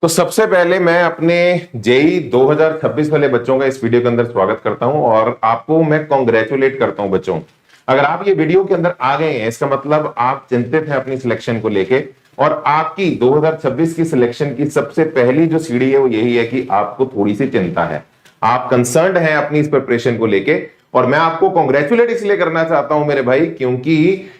तो सबसे पहले मैं अपने जेई 2026 वाले बच्चों का इस वीडियो के अंदर स्वागत करता हूं और आपको मैं कॉन्ग्रेचुलेट करता हूं बच्चों। अगर आप ये वीडियो के अंदर आ गए हैं इसका मतलब आप चिंतित हैं अपनी सिलेक्शन को लेके और आपकी 2026 की सिलेक्शन की सबसे पहली जो सीढ़ी है वो यही है कि आपको थोड़ी सी चिंता है, आप कंसर्न्ड हैं अपनी इस प्रिपरेशन को लेके। और मैं आपको कॉन्ग्रेचुलेट इसलिए करना चाहता हूं मेरे भाई क्योंकि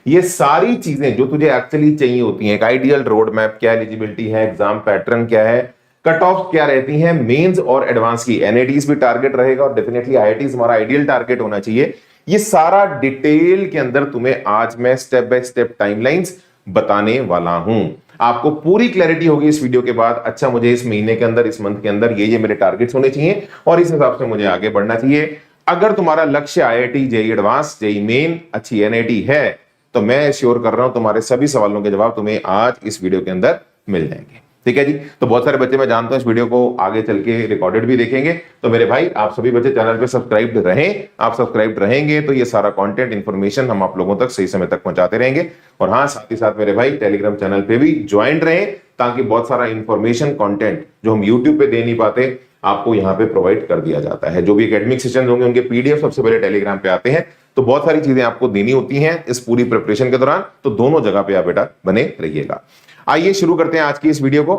ये सारी चीजें जो तुझे एक्चुअली चाहिए होती हैं, एक आइडियल रोड मैप क्या, एलिजिबिलिटी है, एग्जाम पैटर्न क्या है, कट ऑफ क्या रहती हैं, मेंस और एडवांस की, एनएडीज भी टारगेट रहेगा और डेफिनेटली आईआईटीज हमारा आइडियल टारगेट होना चाहिए। ये सारा डिटेल के अंदर तुम्हें आज मैं स्टेप बाय स्टेप टाइमलाइंस बताने वाला हूं। आपको पूरी क्लैरिटी होगी इस वीडियो के बाद। अच्छा, मुझे इस महीने के अंदर, इस मंथ के अंदर ये मेरे टारगेट्स होने चाहिए और इस हिसाब से मुझे आगे बढ़ना चाहिए। अगर तुम्हारा लक्ष्य IIT, JEE advance, JEE main, अच्छी एनआईटी है तो मैं श्योर कर रहा हूं तुम्हारे सभी सवालों के जवाब तुम्हें आज इस वीडियो के अंदर मिल जाएंगे। ठीक है जी। तो बहुत सारे बच्चे मैं जानता हूं इस वीडियो को आगे चल के रिकॉर्डेड भी देखेंगे, तो मेरे भाई आप सभी बच्चे चैनल पे सब्सक्राइब्ड रहें। आप सब्सक्राइब्ड रहेंगे तो ये सारा कंटेंट इंफॉर्मेशन हम आप लोगों तक सही समय तक पहुंचाते रहेंगे। और हाँ, साथ ही साथ मेरे भाई टेलीग्राम चैनल पे भी ज्वाइन रहें ताकि बहुत सारा इंफॉर्मेशन कंटेंट जो हम यूट्यूब पे दे नहीं पाते आपको यहाँ पे प्रोवाइड कर दिया जाता है। जो भी एकेडमिक सेशन होंगे उनके पीडीएफ सबसे पहले टेलीग्राम पे आते हैं, तो बहुत सारी चीजें आपको देनी होती हैं इस पूरी प्रिपरेशन के दौरान, तो दोनों जगह पे आप बेटा बने रहिएगा। आइए शुरू करते हैं आज की इस वीडियो को।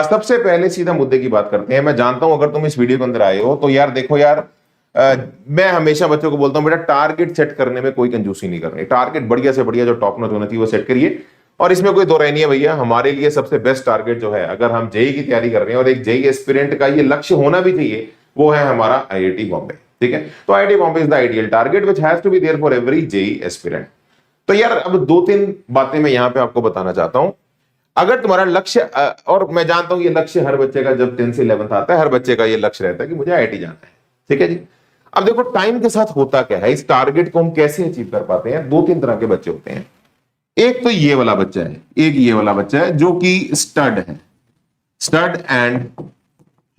सबसे पहले सीधा मुद्दे की बात करते हैं। मैं जानता हूं अगर तुम इस वीडियो के अंदर आए हो तो यार देखो यार, मैं हमेशा बच्चों को बोलता हूं बेटा टारगेट सेट करने में कोई कंजूसी नहीं करनी। टारगेट बढ़िया से बढ़िया जो टॉप नॉच होना चाहिए वो सेट करिए और इसमें कोई दो राय नहीं है भैया। हमारे लिए सबसे बेस्ट टारगेट जो है, अगर हम जेई की तैयारी कर रहे हैं और एक जेई एस्पिरेंट का ये लक्ष्य होना भी चाहिए, वो है हमारा आईआईटी बॉम्बे। ठीक है, तो IIT Bombay is the ideal target which has to be there for every JEE aspirant. तो यार अब दो तीन बातें मैं यहां पे आपको बताना चाहता हूं। अगर तुम्हारा लक्ष्य, और मैं जानता हूं ये लक्ष्य हर बच्चे का जब 10 से 11th आता है, हर बच्चे का ये लक्ष्य रहता है कि मुझे आईआईटी जाना है। ठीक है जी। अब देखो टाइम के साथ होता क्या है, इस टारगेट को हम कैसे अचीव कर पाते हैं। दो तीन तरह के बच्चे होते हैं। एक तो ये वाला बच्चा है, एक ये वाला बच्चा है जो कि स्टड है, stud and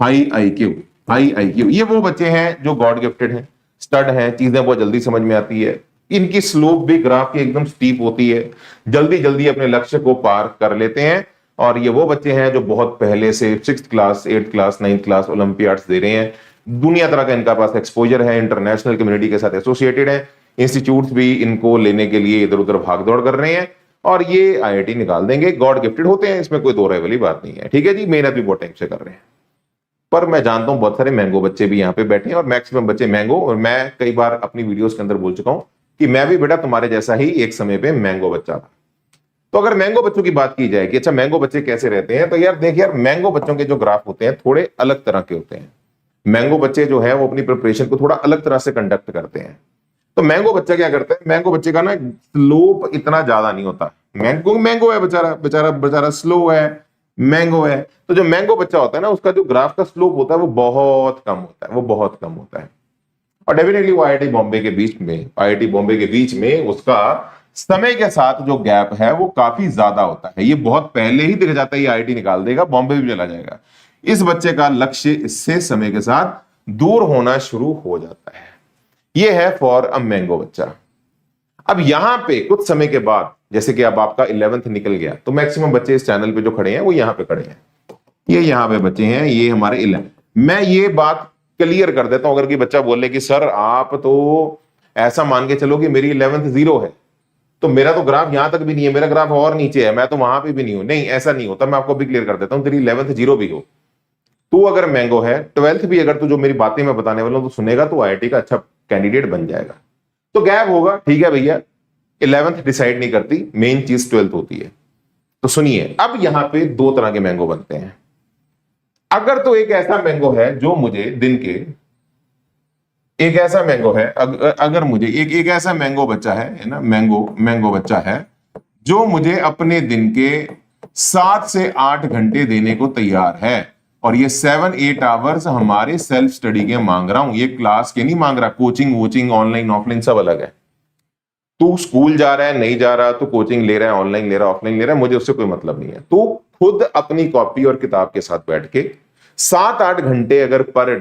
high IQ. High IQ ये वो बच्चे हैं जो गॉड गिफ्टेड हैं, स्टड हैं, चीजें बहुत जल्दी समझ में आती है, इनकी स्लोप भी ग्राफ की एकदम स्टीप होती है, जल्दी जल्दी अपने लक्ष्य को पार कर लेते हैं। और ये वो बच्चे हैं जो बहुत पहले से 6th class, 8th class, 9th class olympiads दे रहे हैं। दुनिया तरह का इनका पास एक्सपोजर है, इंटरनेशनल कम्युनिटी के साथ एसोसिएटेड है, इंस्टीट्यूट्स भी इनको लेने के लिए इधर उधर भाग दौड़ कर रहे हैं और ये आईआईटी निकाल देंगे। गॉड गिफ्टेड होते हैं, इसमें कोई दो राय वाली बात नहीं है। ठीक है जी, मेहनत भी बहुत टाइम से कर रहे हैं। पर मैं जानता हूं बहुत सारे मैंगो बच्चे भी यहाँ पे बैठे हैं और मैक्सिमम बच्चे मैंगो, और मैं कई बार अपनी वीडियोस के अंदर बोल चुका हूं कि मैं भी बेटा तुम्हारे जैसा ही एक समय पे मैंगो बच्चा था। तो अगर मैंगो बच्चों की बात की जाए कि अच्छा मैंगो बच्चे कैसे रहते हैं, तो यार देख यार, मैंगो बच्चों के जो ग्राफ होते हैं थोड़े अलग तरह के होते हैं। मैंगो बच्चे जो है वो अपनी प्रिपरेशन को थोड़ा अलग तरह से कंडक्ट करते हैं। तो मैंगो बच्चा क्या करता है, मैंगो बच्चे का ना स्लोप इतना ज्यादा नहीं होता। मैंगो है, बेचारा बेचारा बेचारा स्लो है, मैंगो है। तो जो मैंगो बच्चा होता है ना, उसका जो ग्राफ का स्लोप होता है वो बहुत कम होता है, वो बहुत कम होता है। और डेफिनेटली वो आईआईटी बॉम्बे के बीच में, आईआईटी बॉम्बे के बीच में उसका समय के साथ जो गैप है वो काफी ज्यादा होता है। ये बहुत पहले ही दिख जाता है, ये आईआईटी निकाल देगा, बॉम्बे भी चला जाएगा। इस बच्चे का लक्ष्य इससे समय के साथ दूर होना शुरू हो जाता है। ये है फॉर अ मैंगो बच्चा। अब यहां पे कुछ समय के बाद, जैसे कि अब आपका 11th निकल गया, तो मैक्सिमम बच्चे इस चैनल पे जो खड़े हैं वो यहां पे खड़े हैं, ये यहां पे बच्चे हैं, ये हमारे 11। मैं ये बात क्लियर कर देता हूं, अगर कि बच्चा बोले कि सर आप तो ऐसा मान के चलो कि मेरी 11th 0 है, तो मेरा तो ग्राफ यहां तक भी नहीं है, मेरा ग्राफ और नीचे है, मैं तो वहां पे भी नहीं हूं। नहीं, ऐसा नहीं होता। मैं आपको भी क्लियर कर देता हूं, तेरी 11th 0 भी हो, तू अगर मैंगो है, 12th भी अगर तू जो मेरी बातें मैं बताने वाला हूं तो सुनेगा, तो आईआईटी का अच्छा कैंडिडेट बन जाएगा। तो गैप होगा, ठीक है भैया, 11th डिसाइड नहीं करती, मेन चीज 12th होती है। तो सुनिए, अब यहां पे दो तरह के मैंगो बनते हैं। अगर तो एक ऐसा मैंगो है जो मुझे दिन के, एक ऐसा मैंगो है, अगर मुझे एक ऐसा मैंगो बच्चा है ना, मैंगो बच्चा है जो मुझे अपने दिन के 7 से 8 घंटे देने को तैयार है, और ये 7-8 आवर्स हमारे सेल्फ स्टडी के मांग रहा हूं, ये क्लास के नहीं मांग रहा। कोचिंग वोचिंग ऑनलाइन ऑफलाइन सब अलग है। तू स्कूल जा रहा है, नहीं जा रहा, तू कोचिंग ले रहा है, ऑनलाइन ले रहा है, ऑफलाइन ले रहा है, मुझे उससे कोई मतलब नहीं है। तू खुद अपनी कॉपी और किताब के साथ बैठ के 7-8 घंटे अगर पर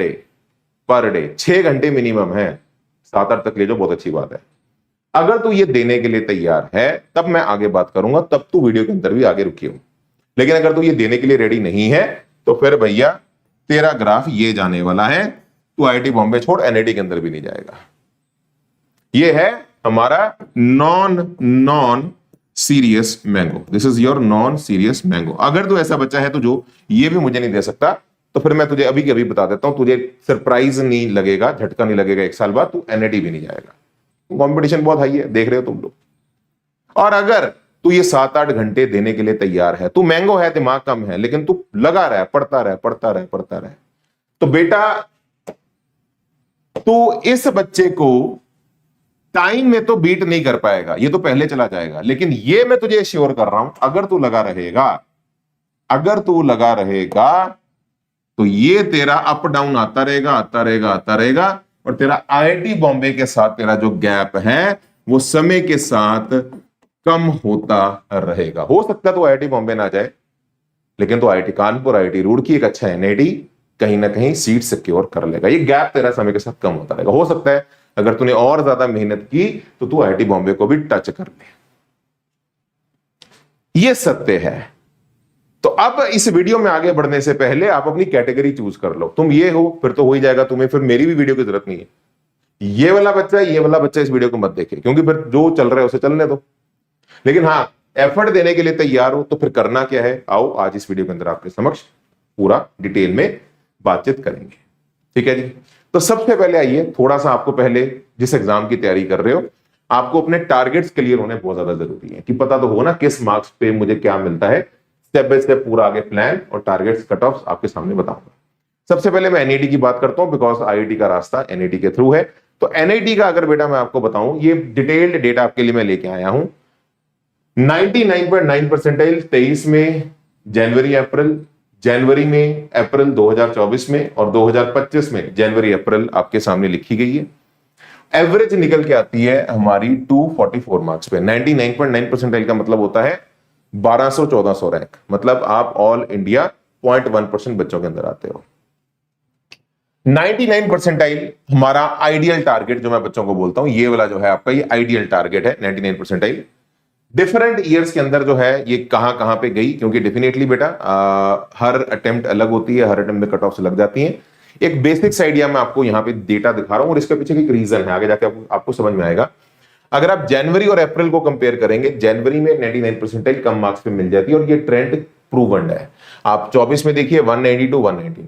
डे 6 घंटे मिनिमम है, 7-8 तक ले जाओ, बहुत अच्छी बात है। अगर तू ये देने के लिए तैयार है तब मैं आगे बात करूंगा, तब तू वीडियो के अंदर भी आगे रुकी हो। लेकिन अगर तू ये देने के लिए रेडी नहीं है तो फिर भैया तेरा ग्राफ ये जाने वाला है, तू आईआईटी बॉम्बे छोड़ एनआईटी के अंदर भी नहीं जाएगा। ये है हमारा non serious mango. This is your non serious mango. अगर तू ऐसा बच्चा है तो जो ये भी मुझे नहीं दे सकता, तो फिर मैं तुझे अभी के अभी बता देता हूं, तुझे सरप्राइज नहीं लगेगा, झटका नहीं लगेगा, एक साल बाद तू एनआईटी भी नहीं जाएगा। कंपटीशन बहुत हाई है, देख रहे हो तुम लोग। और अगर तू ये 7-8 घंटे देने के लिए तैयार है, तू मैंगो है, दिमाग कम है, लेकिन तू लगा रहा है, पढ़ता रहे, तो बेटा तू इस बच्चे को टाइम में तो बीट नहीं कर पाएगा, ये तो पहले चला जाएगा। लेकिन ये मैं तुझे श्योर कर रहा हूं, अगर तू लगा रहेगा तो ये तेरा अप डाउन आता रहेगा, और तेरा आईआईटी बॉम्बे के साथ तेरा जो गैप है वो समय के साथ कम होता रहेगा। हो सकता है तो आईआईटी बॉम्बे ना जाए, लेकिन तो आईआईटी कानपुर, आईआईटी रुड़की, एक अच्छा एनआईटी कहीं ना कहीं सीट सिक्योर कर लेगा। ये गैप तेरा समय के साथ कम होता रहेगा। हो सकता है अगर तूने और ज्यादा मेहनत की तो तू आईआईटी बॉम्बे को भी टच कर ले। ये सत्य है। तो अब इस वीडियो में आगे बढ़ने से पहले आप अपनी कैटेगरी चूज कर लो। तुम ये हो, फिर तो हो ही जाएगा, तुम्हें फिर मेरी भी वीडियो की जरूरत नहीं है। ये वाला बच्चा इस वीडियो को मत देखे, क्योंकि फिर जो चल रहा है उसे चलने दो। लेकिन हाँ, एफर्ट देने के लिए तैयार हो तो फिर करना क्या है, आओ आज इस वीडियो के अंदर आपके समक्ष पूरा डिटेल में बातचीत करेंगे। ठीक है जी। तो सबसे पहले आइए, थोड़ा सा आपको पहले जिस एग्जाम की तैयारी कर रहे हो, आपको अपने टारगेट्स क्लियर होने बहुत ज्यादा जरूरी है कि पता तो हो ना किस मार्क्स पे मुझे क्या मिलता है। स्टेप बाय स्टेप पूरा आगे प्लान और टारगेट्स, कट ऑफ्स आपके सामने बताऊंगा। सबसे पहले मैं एनआईटी की बात करता हूं, बिकॉज आईआईटी का रास्ता एनआईटी के थ्रू है। तो एनआईटी का अगर बेटा मैं आपको बताऊं, ये डिटेल्ड डेटा आपके लिए मैं लेके आया हूं। 99.9 परसेंटाइल 23 में जनवरी में अप्रैल 2024 में, और 2025 में जनवरी अप्रैल आपके सामने लिखी गई है। एवरेज निकल के आती है हमारी 244 मार्क्स पे। 99.9 परसेंटाइल का मतलब होता है 1200-1400 रैंक, मतलब आप ऑल इंडिया 0.1% बच्चों के अंदर आते हो। 99 परसेंटाइल हमारा आइडियल टारगेट जो मैं बच्चों को बोलता हूं, ये वाला जो है आपका, ये आइडियल टारगेट है 99 परसेंटाइल। डिफरेंट ईयर्स के अंदर जो है ये कहां कहां पे गई, क्योंकि डेफिनेटली बेटा हर अटेम्प्ट अलग होती है, हर अटेम्प्ट में कट ऑफ लग जाती हैं। एक बेसिक्स आइडिया मैं आपको यहां पे डेटा दिखा रहा हूं, और इसके पीछे एक रीजन है, आगे जाके आपको समझ में आएगा। अगर आप जनवरी और अप्रैल को कंपेयर करेंगे, जनवरी में 99 परसेंटाइल कम मार्क्स पे मिल जाती है, और ये ट्रेंड प्रूवन है। आप 24 में देखिए 192 199,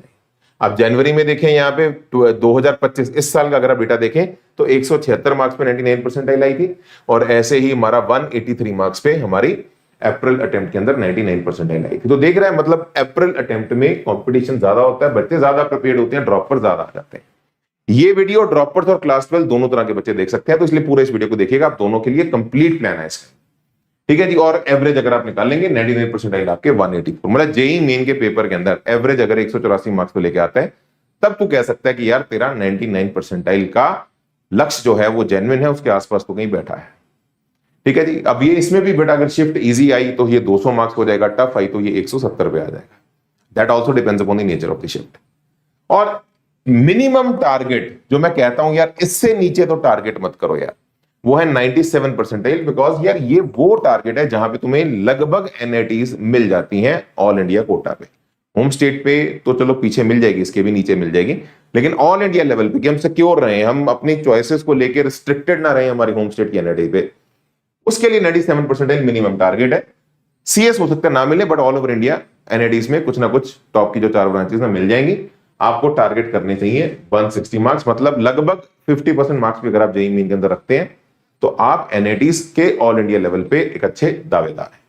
आप जनवरी में देखें यहाँ पे 2025 इस साल का अगर आप डेटा देखें तो 176 मार्क्स पे 99 परसेंटाइल आई थी, और ऐसे ही हमारा 183 मार्क्स पे हमारी अप्रैल अटेम्प्ट के अंदर 99 परसेंटाइल आई थी। तो देख रहे हैं, मतलब अप्रैल अटेम्प्ट में कंपटीशन ज्यादा होता है, बच्चे ज्यादा प्रिपेयर्ड होते हैं, ड्रॉपर ज्यादा आ जाते हैं। ये वीडियो ड्रॉपर्स और क्लास 12 दोनों तरह के बच्चे देख सकते हैं, तो इसलिए पूरे इस वीडियो को देखिएगा, आप दोनों के लिए कंप्लीट प्लान है इसका। ठीक है जी। और एवरेज अगर आप निकाल लेंगे 99 परसेंटाइल आपके 184, मतलब जेई मेन के पेपर के अंदर एवरेज अगर 184 मार्क्स पे लेके आता है, तब तू कह सकता है कि यार तेरा 99 परसेंटाइल का लक्ष्य जो है वो जेन्युइन है, उसके आसपास तो कहीं बैठा है। ठीक है जी। अब ये इसमें भी बेटा अगर शिफ्ट इजी आई तो ये 200 मार्क्स हो जाएगा, टफ आई तो ये 170 पे आ जाएगा। That also depends upon the nature of the shift. और मिनिमम टारगेट जो मैं कहता हूं यार, इससे नीचे तो टारगेट मत करो यार, वो है 97 परसेंटाइल, बिकॉज यार ये वो टारगेट है जहां पे तुम्हें लगभग एनआईटीज मिल जाती हैं ऑल इंडिया कोटा पे। होम स्टेट पे तो चलो पीछे मिल जाएगी, इसके भी नीचे मिल जाएगी, लेकिन ऑल इंडिया लेवल पे कि हम सिक्योर रहे, हम अपनी चॉइसेस को लेकर रिस्ट्रिक्टेड ना रहे हमारी होम स्टेट की एनआईटी पे, उसके लिए 97 परसेंटाइल मिनिमम टारगेट है। सीएस हो सकता है ना मिले, but all over India NITs में कुछ ना कुछ टॉप की जो 4 ब्रांचेस में मिल जाएंगी। आपको टारगेट करने चाहिए 160 मार्क्स, मतलब लगभग 50% मार्क्स भी अगर आप जेईई मेन के अंदर रखते हैं तो आप एनआईटीज के ऑल इंडिया लेवल पे एक अच्छे दावेदार हैं।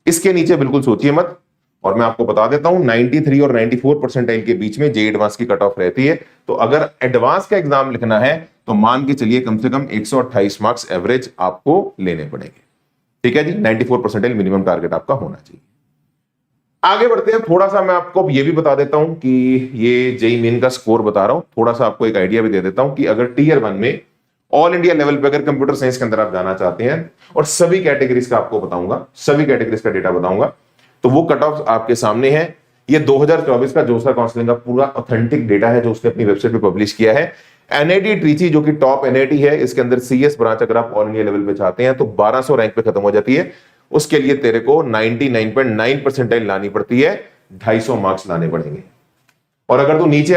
इसके नीचे बिल्कुल सोचिए मत। और मैं आपको बता देता हूं 93 और 94 परसेंटाइल के बीच में जेईई एडवांस की कट ऑफ रहती है। तो अगर एडवांस का एग्जाम लिखना है तो मान के चलिए कम से कम 128 मार्क्स एवरेज आपको लेने पड़ेंगे। ठीक है जी। 94 परसेंटाइल मिनिमम टारगेट आपका होना चाहिए। आगे बढ़ते हैं, थोड़ा सा मैं आपको ये भी बता देता हूं कि ये जेईई मेन का स्कोर बता रहा हूं, थोड़ा सा आपको एक आइडिया भी दे देता हूं कि अगर टीयर 1 में ऑल इंडिया लेवल पे अगर कंप्यूटर साइंस के अंदर आप जाना चाहते हैं, और सभी कैटेगरीज का आपको बताऊंगा, सभी कैटेगरीज का डेटा बताऊंगा, तो वो कट ऑफ आपके सामने है। ये 2024 का जोसा काउंसलिंग का पूरा ऑथेंटिक डेटा है जो उसने अपनी वेबसाइट पे पब्लिश किया है। एनआईटी ट्रिची जो कि टॉप एनआईटी है, इसके अंदर सीएस ब्रांच अगर आप ऑल इंडिया लेवल पे चाहते हैं तो 1200 रैंक पे खत्म हो जाती है। उसके लिए तेरे को 99.9 परसेंटाइल लानी पड़ती है 250 मार्क्स लाने पड़ेंगे। और अगर तू नीचे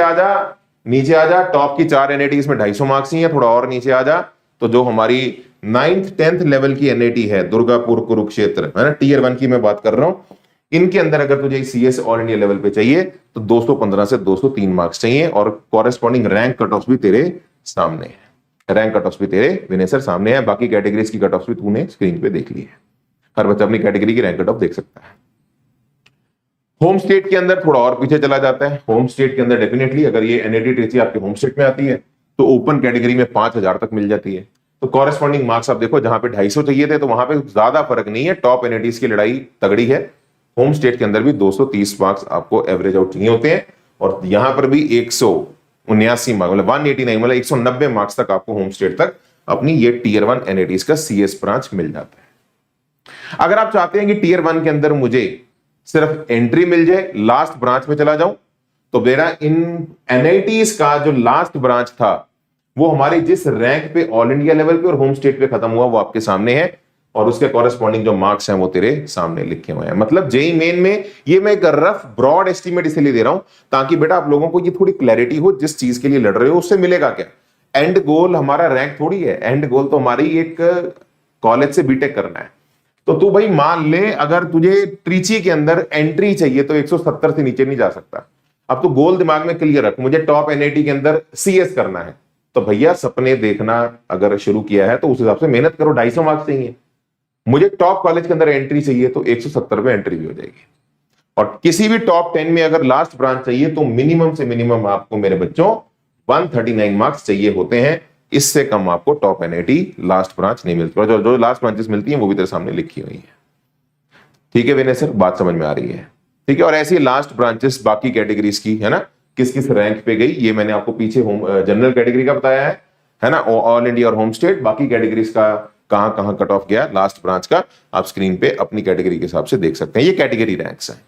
आ जा टॉप की 4 एनआईटी में 250 मार्क्स ही है, थोड़ा और नीचे आ जा तो जो हमारी 9th 10th लेवल की एनआईटी है, दुर्गापुर, कुरुक्षेत्र, है ना, टियर 1 की मैं बात कर रहा हूं, इनके अंदर अगर तुझे सीएस ऑल इंडिया लेवल पे चाहिए तो 215 से 203 मार्क्स चाहिए। और कॉरेस्पॉन्डिंग रैंक कट ऑफ भी तेरे सामने है, रैंक कट ऑफ भी तेरे विनय सर सामने है। बाकी कैटेगरीज की कट ऑफ भी तूने स्क्रीन पे देख ली है, हर बच्चा अपनी कैटेगरी की रैंक कट ऑफ देख सकता है। होम स्टेट के अंदर थोड़ा और पीछे चला जाता है। होम स्टेट के अंदर डेफिनेटली अगर ये एनआईटी ट्रिची आपके होम स्टेट में आती है तो ओपन कैटेगरी में 5000 तक मिल जाती है। तो कॉरेस्पॉन्डिंग मार्क्स आप देखो, जहां पे 250 चाहिए थे तो वहां पे ज्यादा फर्क नहीं है, टॉप एनआईटीज की लड़ाई तगड़ी है। होम स्टेट के अंदर भी 230 मार्क्स आपको एवरेज आउट चाहिए होते हैं, और यहां पर भी 179 मार्क्स, मतलब 189, मतलब 190 मार्क्स तक आपको होम स्टेट तक अपनी ये टियर 1 एनआईटीज का सीएस ब्रांच मिल जाता है। अगर आप चाहते हैं कि टियर 1 के अंदर मुझे सिर्फ एंट्री मिल जाए, लास्ट ब्रांच में चला जाऊं, तो मेरा इन एनआईटीज का जो लास्ट ब्रांच था वो हमारे जिस रैंक पे ऑल इंडिया लेवल पे और होम स्टेट पे खत्म हुआ वो आपके सामने है, और उसके कॉरेस्पॉन्डिंग जो मार्क्स हैं वो तेरे सामने लिखे हुए हैं। मतलब जेई मेन में ये मैं एक रफ ब्रॉड एस्टीमेट इसलिए दे रहा हूं ताकि बेटा आप लोगों को ये थोड़ी क्लैरिटी हो, जिस चीज के लिए लड़ रहे हो उससे मिलेगा क्या। एंड गोल हमारा रैंक थोड़ी है, एंड गोल तो हमारी एक कॉलेज से बीटेक करना है। तो तू भाई मान ले अगर तुझे ट्रिची के अंदर एंट्री चाहिए तो 170 से नीचे नहीं जा सकता। अब तू गोल दिमाग में क्लियर रख, मुझे टॉप एनआईटी के अंदर सीएस करना है, तो भैया सपने देखना अगर शुरू किया है तो उस हिसाब से मेहनत करो। 250 मार्क्स चाहिए, मुझे टॉप कॉलेज के अंदर एंट्री चाहिए तो 170 पे एंट्री भी हो जाएगी। और किसी भी टॉप 10 में अगर लास्ट ब्रांच चाहिए तो मिनिमम से मिनिमम आपको मेरे बच्चों 139 मार्क्स चाहिए होते हैं। इससे कम आपको टॉप एनआईटी लास्ट ब्रांच नहीं मिलती, और जो लास्ट ब्रांचेस मिलती हैं वो भी तेरे सामने लिखी हुई है। ठीक है विनय सर, बात समझ में आ रही है? ठीक है। और ऐसी लास्ट ब्रांचेस बाकी कैटेगरीज की, है ना, किस किस रैंक पे गई ये मैंने आपको पीछे होम जनरल कैटेगरी का बताया है ना, ऑल इंडिया और होम स्टेट। बाकी कैटेगरीज का कहां कहां कट ऑफ गया लास्ट ब्रांच का आप स्क्रीन पे अपनी कैटेगरी के हिसाब से देख सकते हैं। ये कैटेगरी रैंक्स हैं।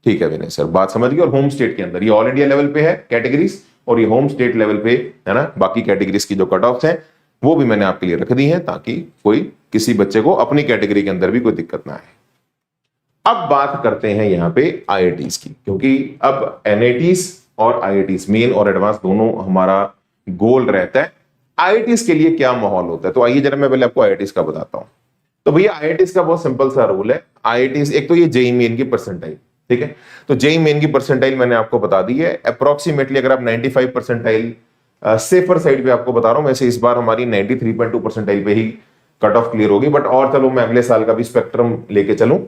ठीक है विनय सर, बात समझ गई। और होम स्टेट के अंदर ये ऑल इंडिया लेवल पे है कैटेगरीज, और ये होम स्टेट लेवल पे है ना बाकी कैटेगरीज की जो कट ऑफ हैं वो भी मैंने आपके लिए रख दी है ताकि कोई किसी बच्चे को अपनी कैटेगरी के अंदर भी कोई दिक्कत ना आए। अब बात करते हैं यहां पे आईआईटीज की, क्योंकि अब एनआईटीज और आईआईटीज मेन और एडवांस दोनों हमारा गोल रहता है। आईआईटीज के लिए क्या माहौल होता है, तो आइए जरा मैं पहले आपको आईआईटीज का बताता हूं। तो भैया आईआईटीज का बहुत सिंपल सा रूल है। आईआईटीज एक तो ये जेईई मेन की परसेंटाइल, ठीक है, तो जेईई मेन की परसेंटाइल मैंने आपको बता दी है अप्रोक्सीमेटली। अगर आप 95 परसेंटाइल सेफर साइड पे आपको बता रहा हूं, वैसे इस बार हमारी 93.2 परसेंटाइल पे ही कट ऑफ क्लियर होगी, बट और चलो मैं अगले साल का भी स्पेक्ट्रम लेके चलूं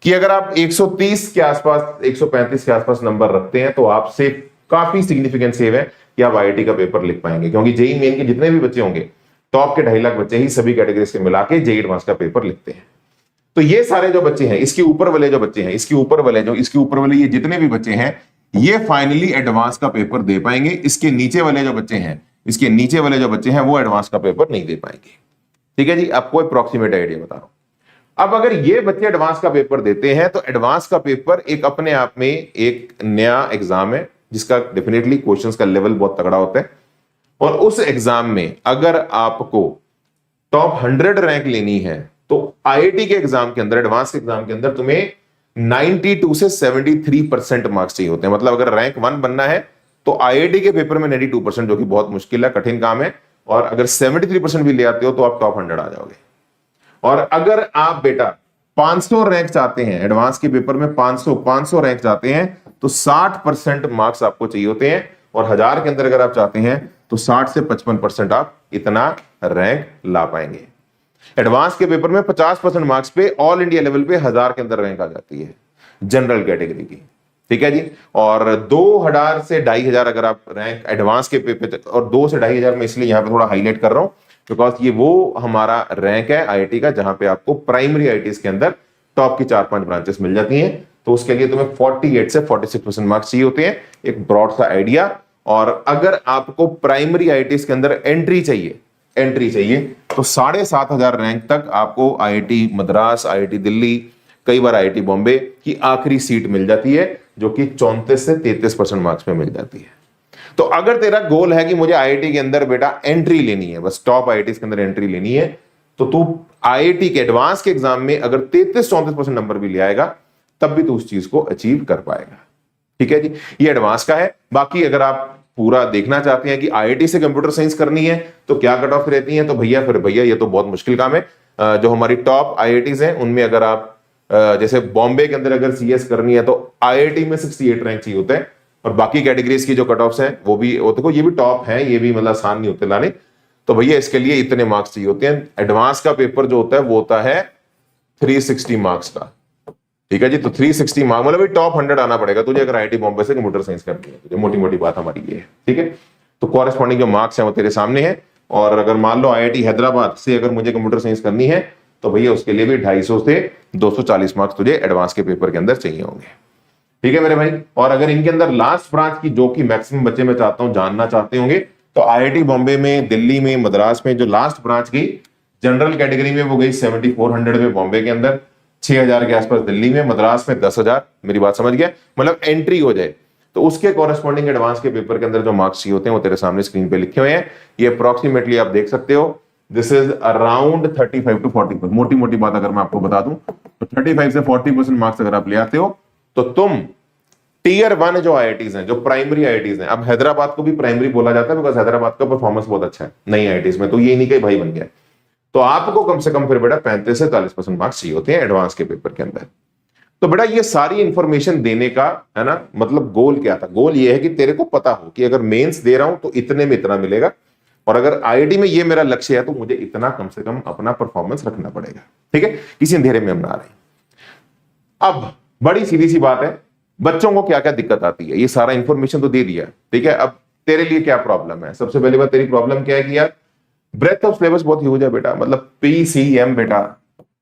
कि अगर आप 130 के आसपास 135 के आसपास नंबर रखते हैं तो आप सेफ, काफी सिग्निफिकेंट सेव है कि आप आईआईटी का पेपर लिख पाएंगे, क्योंकि जेईई मेन के जितने भी बच्चे होंगे टॉप के 2.5 लाख बच्चे ही सभी कैटेगरीज के मिला के जेईई एडवांस का पेपर लिखते हैं। तो ये सारे जो बच्चे हैं, इसके ऊपर वाले जो बच्चे हैं, इसके ऊपर वाले ये जितने भी बच्चे हैं ये फाइनली एडवांस का पेपर दे पाएंगे। इसके नीचे वाले जो बच्चे हैं वो एडवांस का पेपर नहीं दे पाएंगे। ठीक है जी, आपको अप्रॉक्सीमेट आइडिया बता रहा हूं। अब अगर ये बच्चे एडवांस का पेपर देते हैं तो एडवांस का पेपर एक अपने आप में एक नया एग्जाम है जिसका डेफिनेटली क्वेश्चंस का लेवल बहुत तगड़ा होता है। और उस एग्जाम में अगर आपको टॉप 100 रैंक लेनी है तो आईआईटी के एग्जाम के अंदर, एडवांस के एग्जाम के अंदर तुम्हें 92 से 73% मार्क्स चाहिए होते हैं। मतलब अगर रैंक 1 बनना है तो आईआईटी के पेपर में 92%, जो कि बहुत मुश्किल है, कठिन काम है, और अगर 73% भी ले आते हो तो आप टॉप 100 आ जाओगे। और अगर आप बेटा 500 रैंक चाहते हैं, एडवांस के पेपर में 500 रैंक चाहते हैं तो 60% मार्क्स आपको चाहिए होते हैं। और 1000 के अंदर अगर आप चाहते हैं तो 60 से 55% आप इतना रैंक ला पाएंगे। एडवांस के पेपर में 50% मार्क्स पे ऑल इंडिया लेवल पे 1000 के अंदर रैंक आ जाती है जनरल कैटेगरी की। ठीक है जी। और 2000 से 2500 अगर आप रैंक एडवांस के पेपर, और 2 से 2500 में इसलिए यहां पे थोड़ा हाईलाइट कर रहा हूं बिकॉज ये वो हमारा रैंक है आईआईटी का जहां पे आपको प्राइमरी आईआईटीज के अंदर टॉप की 4-5 ब्रांचेस मिल जाती हैं। तो उसके लिए तुम्हें 48 से 46% मार्क्स चाहिए होते हैं, एक ब्रॉड सा आइडिया। और अगर आपको प्राइमरी आईआईटीज के अंदर एंट्री चाहिए तो 7500 रैंक तक आपको आईआईटी मद्रास, आईआईटी दिल्ली, कई बार आईआईटी बॉम्बे की आखिरी सीट मिल जाती है जो कि 34 से 33% मार्क्स में मिल जाती है। तो अगर तेरा गोल है कि मुझे आईआईटी के अंदर बेटा एंट्री लेनी है, बस टॉप आईआईटीज के अंदर एंट्री लेनी है, तो तू आईआईटी के एडवांस के एग्जाम में अगर 33-34% नंबर भी ले आएगा तब भी तू उस चीज को अचीव कर पाएगा। ठीक है जी, ये एडवांस का है। बाकी अगर आप पूरा देखना चाहते हैं कि आईआईटी से कंप्यूटर साइंस करनी है तो क्या कट ऑफ रहती है, तो भैया ये तो बहुत मुश्किल काम है। जो हमारी टॉप आईआईटीज हैं उनमें अगर आप जैसे बॉम्बे के अंदर अगर सीएस करनी है तो आईआईटी में 68 रैंक चाहिए होते हैं, और बाकी कैटेगरीज की जो कट ऑफ्स हैं वो देखो ये भी टॉप है, ये भी मतलब आसान नहीं होते लाने। तो भैया इसके लिए इतने मार्क्स चाहिए होते हैं। एडवांस का पेपर जो होता है वो होता है 360 मार्क्स का। ठीक है जी, तो 360 मार्क्स मतलब टॉप 100 आना पड़ेगा तुझे अगर आईआईटी बॉम्बे से कंप्यूटर साइंस करनी है तुझे। मोटी मोटी बात हमारी ये है। ठीक है, तो कॉरेस्पॉन्डिंग जो मार्क्स है वो तेरे सामने है। और अगर मान लो आईआईटी हैदराबाद से अगर मुझे कंप्यूटर साइंस करनी है तो भैया उसके लिए भी 250 से 240 मार्क्स तुझे एडवांस के पेपर के अंदर चाहिए होंगे। ठीक है मेरे भाई, और अगर इनके अंदर लास्ट ब्रांच की जो कि मैक्सिमम बच्चे मैं चाहता हूं जानना चाहते होंगे, तो आईआईटी बॉम्बे में, दिल्ली में, मद्रास में जो लास्ट ब्रांच गई जनरल कैटेगरी में वो गई 7400 में बॉम्बे के अंदर, 6000 के आसपास दिल्ली में, मद्रास में 10,000। मेरी बात समझ गया, मतलब एंट्री हो जाए तो उसके कॉरेस्पॉन्डिंग एडवांस के पेपर के अंदर जो मार्क्स चाहिए होते हैं वो तेरे सामने स्क्रीन पे लिखे हुए हैं। ये अप्रोक्सीमेटली आप देख सकते हो, दिस इज अराउंड 35 to 40%। मोटी मोटी बात अगर मैं आपको बता दूं तो 35 से 40% मार्क्स अगर आप ले आते हो तो तुम टीयर 1 जो आईआईटीज हैं, जो प्राइमरी आईआईटीज हैं, अब हैदराबाद को भी प्राइमरी बोला जाता है बिकॉज हैदराबाद का परफॉर्मेंस बहुत अच्छा है नई आईआईटीज में, तो ये नहीं कहीं भाई बन गया। तो आपको कम से कम फिर बेटा 35 से 40% मार्क्स चाहिए होते हैं एडवांस के पेपर के अंदर। तो बेटा ये सारी इंफॉर्मेशन देने का है ना मतलब गोल क्या था? गोल ये है कि तेरे को पता हो कि अगर मेंस दे रहा हूं तो इतने में इतना मिलेगा, और अगर आईआईटी में ये मेरा लक्ष्य है तो मुझे इतना कम से कम अपना परफॉर्मेंस रखना पड़ेगा। ठीक है, किसी अंधेरे में हम ना रहे। अब बड़ी सीधी सी बात है, बच्चों को क्या क्या दिक्कत आती है ये सारा इंफॉर्मेशन तो दे दिया। ठीक है, अब तेरे लिए क्या प्रॉब्लम है? सबसे पहली बात तेरी प्रॉब्लम क्या है कि यार ब्रेथ ऑफ सिलेबस बहुत ह्यूज है बेटा, मतलब पीसीएम बेटा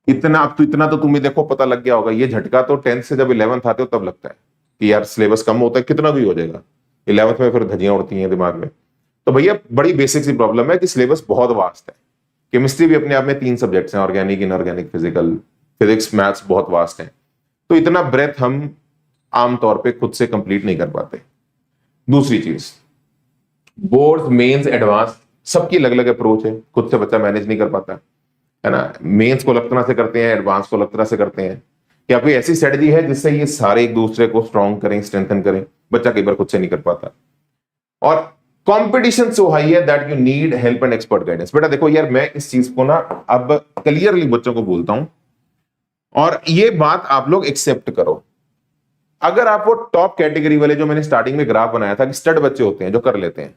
इतना। अब तो इतना तो तुम्हें देखो पता लग गया होगा, ये झटका तो 10th से जब 11th आते हो तब लगता है कि यार सिलेबस कम होता है, कितना भी हो जाएगा। 11th में फिर धज्जियां उड़ती हैं दिमाग में। तो भैया बड़ी बेसिक सी प्रॉब्लम है कि सिलेबस बहुत वास्ट है। केमिस्ट्री भी अपने आप में 3 सब्जेक्ट्स हैं, organic, inorganic, physical, physics, maths बहुत वास्ट है। तो इतना ब्रेथ हम आमतौर पे खुद से कंप्लीट नहीं कर पाते। दूसरी चीज, बोर्ड, मेंस, एडवांस सबकी अलग अलग अप्रोच है, खुद से बच्चा मैनेज नहीं कर पाता है ना। मेंस को अलग तरह से करते हैं, एडवांस को अलग तरह से करते हैं। क्या कोई ऐसी स्ट्रेटजी है जिससे ये सारे एक दूसरे को स्ट्रॉन्ग करें, स्ट्रेंथन करें? बच्चा कई बार खुद से नहीं कर पाता, और कंपटीशन सो हाई है that you need help and expert guidance. बेटा देखो यार, मैं इस चीज को ना अब क्लियरली बच्चों को बोलता हूं, और ये बात आप लोग एक्सेप्ट करो। अगर आप वो टॉप कैटेगरी वाले जो मैंने स्टार्टिंग में ग्राफ बनाया था कि स्टड बच्चे होते हैं जो कर लेते हैं,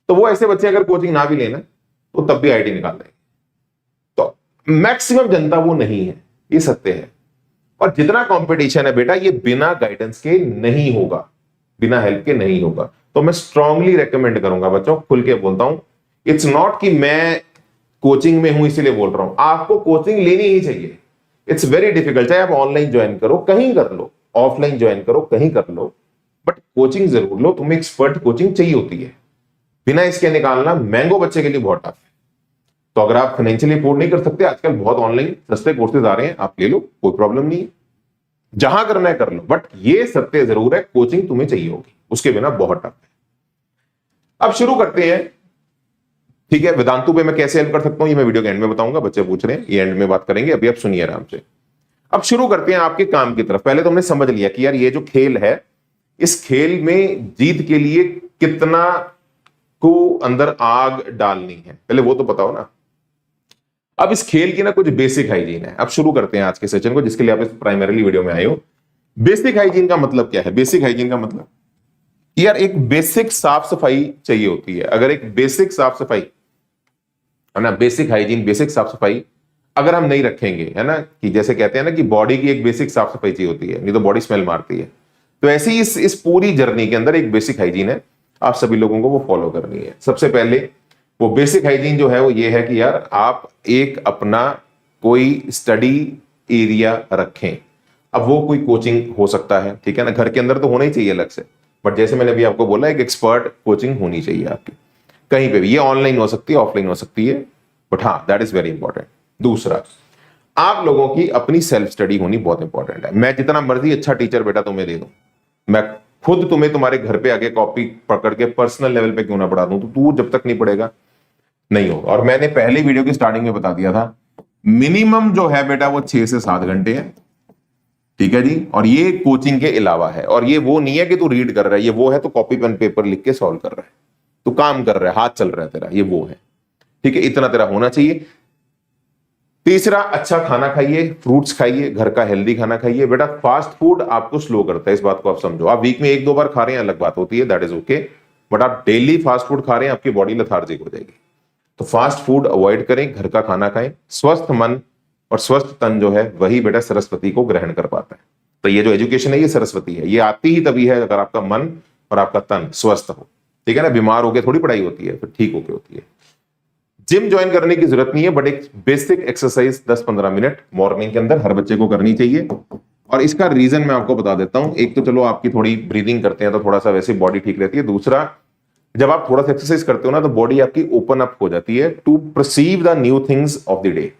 तो वो ऐसे बच्चे अगर कोचिंग ना भी लेना तो तब भी आईआईटी निकाल देंगे। तो मैक्सिमम जनता वो नहीं है, ये सत्य है। और जितना कंपटीशन है बेटा ये बिना गाइडेंस के नहीं होगा, बिना हेल्प के नहीं होगा। तो मैं स्ट्रांगली रेकमेंड करूंगा बच्चों, खुल के बोलता हूं, इट्स नॉट कि मैं कोचिंग में हूं इसीलिए बोल रहा हूं, आपको कोचिंग लेनी ही चाहिए। इट्स वेरी डिफिकल्ट, चाहे आप ऑनलाइन ज्वाइन करो, कहीं कर लो, ऑफलाइन ज्वाइन करो, कहीं कर लो, बट कोचिंग जरूर लो। तुम्हें एक्सपर्ट कोचिंग चाहिए होती है, बिना इसके निकालना मैंगो बच्चे के लिए बहुत टफ है। तो अगर आप फाइनेंशियली अफोर्ड नहीं कर सकते, आजकल बहुत ऑनलाइन सस्ते कोर्सेज आ रहे हैं, आप ले लो, कोई प्रॉब्लम नहीं है, जहां करना है कर लो। बट ये सत्य जरूर है, कोचिंग तुम्हें चाहिए होगी, उसके बिना बहुत टफ है। अब शुरू करते हैं। ठीक है, वेदांतु पे मैं कैसे हेल्प कर सकता हूं ये मैं वीडियो के एंड में बताऊंगा, बच्चे पूछ रहे हैं, ये एंड में बात करेंगे, अभी आप सुनिए आराम से। अब शुरू करते हैं आपके काम की तरफ। पहले तो हमने समझ लिया कि यार ये जो खेल है, इस खेल में जीत के लिए कितना को अंदर आग डालनी है, पहले वो तो बताओ ना। अब इस खेल की ना कुछ बेसिक हाइजीन है। अब शुरू करते हैं आज के सेशन को, जिसके लिए आप इस प्राइमरीली वीडियो में आए हो। बेसिक हाइजीन का मतलब क्या है? बेसिक हाइजीन का मतलब यार एक बेसिक साफ सफाई चाहिए होती है। अगर एक बेसिक साफ सफाई है ना, बेसिक हाइजीन, बेसिक साफ सफाई अगर हम नहीं रखेंगे, है ना, कि जैसे कहते हैं ना कि बॉडी की एक बेसिक साफ सफाई चाहिए होती है, नहीं तो बॉडी स्मेल मारती है। तो ऐसे ही इस पूरी जर्नी के अंदर एक बेसिक हाइजीन है, आप सभी लोगों को वो फॉलो करनी है। सबसे पहले वो बेसिक हाइजीन जो है वो ये है कि यार आप एक अपना कोई स्टडी एरिया रखें। अब वो कोई कोचिंग हो सकता है, ठीक है ना, घर के अंदर तो होना ही चाहिए अलग से, बट जैसे मैंने अभी आपको बोला एक एक्सपर्ट कोचिंग होनी चाहिए आपकी, कहीं पे भी। ये ऑनलाइन हो सकती है, ऑफलाइन हो सकती है, बट हाँ दैट इज वेरी इंपॉर्टेंट। दूसरा, आप लोगों की अपनी सेल्फ स्टडी होनी बहुत इंपॉर्टेंट है। मैं जितना मर्जी अच्छा टीचर बेटा तुम्हें दे दूं, मैं खुद तुम्हें तुम्हारे घर पे आके कॉपी पकड़ के पर्सनल लेवल पे क्यों ना पढ़ा दूं, तो तू जब तक नहीं पढ़ेगा नहीं होगा। और मैंने पहले वीडियो की स्टार्टिंग में बता दिया था, मिनिमम जो है बेटा वो 6 से 7 घंटे है, ठीक है जी। और ये कोचिंग के अलावा है, और ये वो नहीं है कि तू रीड कर रहा है, ये वो है तो कॉपी पेन पेपर लिख के सॉल्व कर रहा है, तू काम कर रहा है, हाथ चल रहा है तेरा, ये वो है। ठीक है, इतना तेरा होना चाहिए। तीसरा, अच्छा खाना खाइए, फ्रूट्स खाइए, घर का हेल्दी खाना खाइए। बेटा फास्ट फूड आपको स्लो करता है, इस बात को आप समझो। आप वीक में 1-2 बार खा रहे हैं अलग बात होती है, दैट इज ओके, बट आप डेली फास्ट फूड खा रहे हैं, आपकी बॉडी लेथार्जिक हो जाएगी। तो फास्ट फूड अवॉइड करें, घर का खाना खाएं। स्वस्थ मन और स्वस्थ तन जो है वही बेटा सरस्वती को ग्रहण कर पाता है। तो ये जो एजुकेशन है ये सरस्वती है, ये आती ही तभी है अगर आपका मन और आपका तन स्वस्थ हो। ठीक है ना, बीमार हो गए थोड़ी पढ़ाई होती है, फिर ठीक होके होती है। जिम ज्वाइन करने की जरूरत नहीं है, बट एक बेसिक एक्सरसाइज 10-15 मिनट मॉर्निंग के अंदर हर बच्चे को करनी चाहिए। और इसका रीजन मैं आपको बता देता हूं। एक तो चलो आपकी थोड़ी ब्रीदिंग करते हैं तो थोड़ा सा वैसे बॉडी ठीक रहती है। दूसरा, जब आप थोड़ा सा एक्सरसाइज करते हो ना तो बॉडी आपकी ओपन अप हो जाती है to perceive the new things of the day.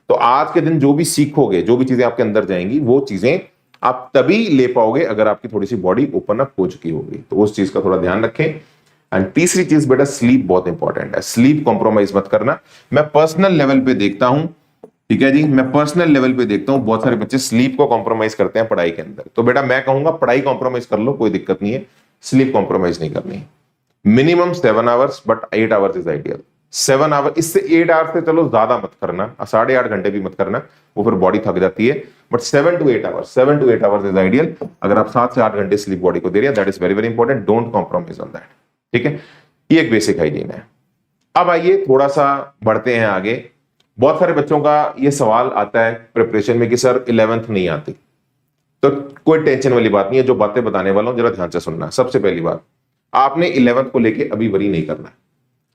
तो आज के दिन जो भी सीखोगे, जो भी चीजें आपके अंदर जाएंगी, वो चीजें आप तभी ले पाओगे अगर आपकी थोड़ी सी बॉडी ओपन अप हो चुकी होगी। तो उस चीज का थोड़ा ध्यान रखें। एंड तीसरी चीज बेटा, स्लीप बहुत इंपॉर्टेंट है, स्लीप कॉम्प्रोमाइज मत करना। मैं पर्सनल लेवल पे देखता हूं, ठीक है जी, मैं पर्सनल लेवल पे देखता हूं बहुत सारे बच्चे स्लीप को कॉम्प्रोमाइज करते हैं पढ़ाई के अंदर। तो बेटा मैं कहूंगा पढ़ाई कॉम्प्रोमाइज कर लो, कोई दिक्कत नहीं है, स्लीप कॉम्प्रोमाइज नहीं करनी। Minimum 7 hours, but 8 hours is ideal. 7 hour, इससे 8 आवर्स से चलो ज्यादा मत करना, 8.5 घंटे भी मत करना, वो फिर बॉडी थक जाती है। But 7 to 8 hours, 7 to 8 hours is ideal. अगर आप 7 से 8 घंटे स्लीप बॉडी को दे रहे हैं, that is very very important, don't compromise on that. ठीक है, ये एक बेसिक हाइजीन है। अब आइए थोड़ा सा बढ़ते हैं आगे। बहुत सारे बच्चों का ये सवाल आता है प्रिपरेशन में कि सर 11th नहीं आती। तो कोई टेंशन वाली बात नहीं है, जो बातें बताने वाला हूं जरा ध्यान से सुनना। सबसे पहली बात, आपने 11th को लेके अभी वरी नहीं करना है।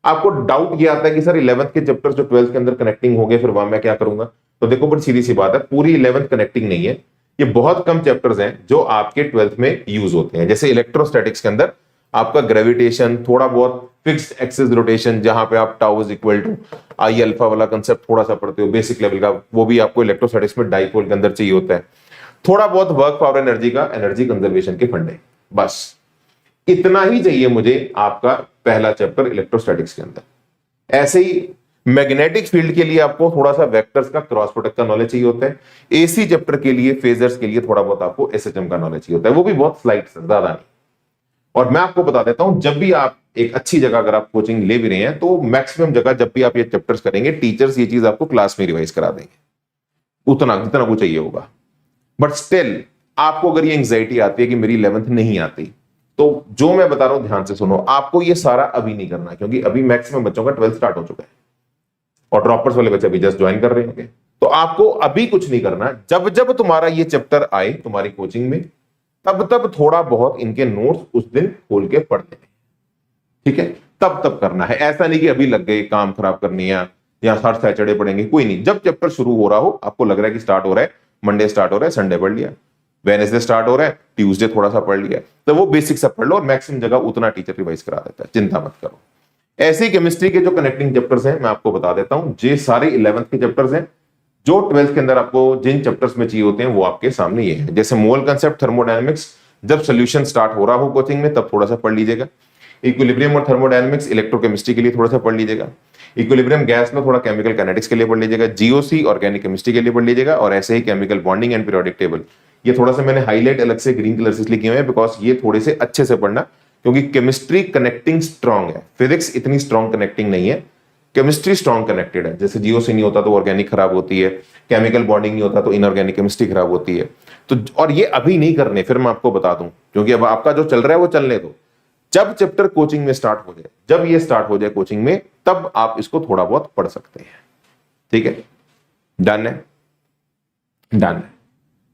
आपको डाउट ये आता है कि सर 11th के चैप्टर जो 12th के अंदर कनेक्टिंग हो गए, फिर वहां मैं क्या करूंगा। तो देखो बड़ी सीधी सी बात है, पूरी 11th कनेक्टिंग नहीं है। ये बहुत कम चैप्टर्स हैं जो आपके 12th में यूज होते हैं। जैसे इलेक्ट्रोस्टैटिक्स के अंदर आपका ग्रेविटेशन, थोड़ा बहुत फिक्स्ड एक्सिस रोटेशन, जहां पे आप tau is equal to I alpha वाला कंसेप्ट थोड़ा सा पढ़ते हो बेसिक लेवल का, वो भी आपको इलेक्ट्रोस्टैटिक्स में डाइपोल के अंदर चाहिए होता है। थोड़ा बहुत वर्क पावर एनर्जी का, एनर्जी कंजर्वेशन के फंडे, बस इतना ही चाहिए मुझे आपका पहला चैप्टर इलेक्ट्रोस्टैटिक्स के अंदर। ऐसे ही मैग्नेटिक फील्ड के लिए आपको थोड़ा सा वेक्टर्स का, क्रॉस प्रोडक्ट का नॉलेज चाहिए होता है। एसी चैप्टर के लिए, फेजर्स के लिए थोड़ा बहुत आपको एसएचएम का नॉलेज चाहिए होता है, वो भी बहुत स्लाइड से, ज्यादा नहीं। और मैं आपको बता देता हूं, जब भी आप एक अच्छी जगह अगर आप कोचिंग ले भी रहे हैं तो मैक्सिमम जगह जब भी आप ये चैप्टर्स करेंगे, टीचर्स ये चीज आपको क्लास में रिवाइज करा देंगे, उतना जितना को चाहिए होगा। बट स्टिल आपको अगर ये एंग्जाइटी आती है कि मेरी 11th नहीं आती, तो जो मैं बता रहा हूं ध्यान से सुनो। आपको ये सारा अभी नहीं करना, क्योंकि अभी मैक्सिमम बच्चों का 12th स्टार्ट हो चुका है और ड्रॉपर्स वाले बच्चे अभी जस्ट ज्वाइन कर रहे होंगे। तो आपको अभी कुछ नहीं करना। जब जब तुम्हारा ये चैप्टर आए तुम्हारी कोचिंग में, तब तब थोड़ा बहुत इनके नोट्स उस दिन खोल के पढ़ने हैं। ठीक है, तब तब करना है। ऐसा नहीं कि अभी लग गए काम खराब करनी है या हर सैटरडे पढ़ेंगे, कोई नहीं। जब चैप्टर शुरू हो रहा हो, आपको लग रहा है कि स्टार्ट हो रहा है, मंडे स्टार्ट हो रहा है, संडे पढ़ लिया, वेडनेसडे स्टार्ट हो रहा है, ट्यूसडे थोड़ा सा पढ़ लिया, तो वो बेसिक सब पढ़ लो और मैक्सिमम जगह उतना टीचर रिवाइज करा देता है, चिंता मत करो। ऐसे ही केमिस्ट्री के जो कनेक्टिंग चैप्टर्स हैं मैं आपको बता देता हूं, ये सारे 11th के चैप्टर्स हैं जो 12th के अंदर आपको जिन चैप्टर्स में चाहिए होते हैं वो आपके सामने ये है। जैसे मोल कंसेप्ट, थर्मोडायनेमिक्स, जब सोल्यूशन स्टार्ट हो रहा हो कोचिंग में तब थोड़ा सा पढ़ लीजिएगा। इक्विलिब्रियम और थर्मोडायनेमिक्स इलेक्ट्रोकेमिस्ट्री के लिए थोड़ा सा पढ़ लीजिएगा। इक्विलिब्रियम गैस में थोड़ा केमिकल काइनेटिक्स के लिए पढ़ लीजिएगा। जीओसी ऑर्गेनिक केमिस्ट्री के लिए पढ़ लीजिएगा। और ऐसे ही chemical bonding and periodic table, ये थोड़ा सा मैंने हाईलाइट अलग से ग्रीन कलर से इसलिए किए हुए हैं बिकॉज ये थोड़े से अच्छे से पढ़ना, क्योंकि केमिस्ट्री कनेक्टिंग स्ट्रांग है, फिजिक्स इतनी स्ट्रांग कनेक्टिंग नहीं है, केमिस्ट्री स्ट्रांग कनेक्टेड है। जैसे जीओसी नहीं होता तो ऑर्गेनिक खराब होती है, केमिकल बॉन्डिंग नहीं होता तो इनऑर्गेनिक केमिस्ट्री खराब होती है। तो और ये अभी नहीं करने, फिर मैं आपको बता दूं, क्योंकि अब आपका जो चल रहा है वो चलने दो। जब चैप्टर कोचिंग में स्टार्ट हो जाए, जब ये स्टार्ट हो जाए कोचिंग में, तब आप इसको थोड़ा बहुत पढ़ सकते हैं। ठीक है, डन है, डन है।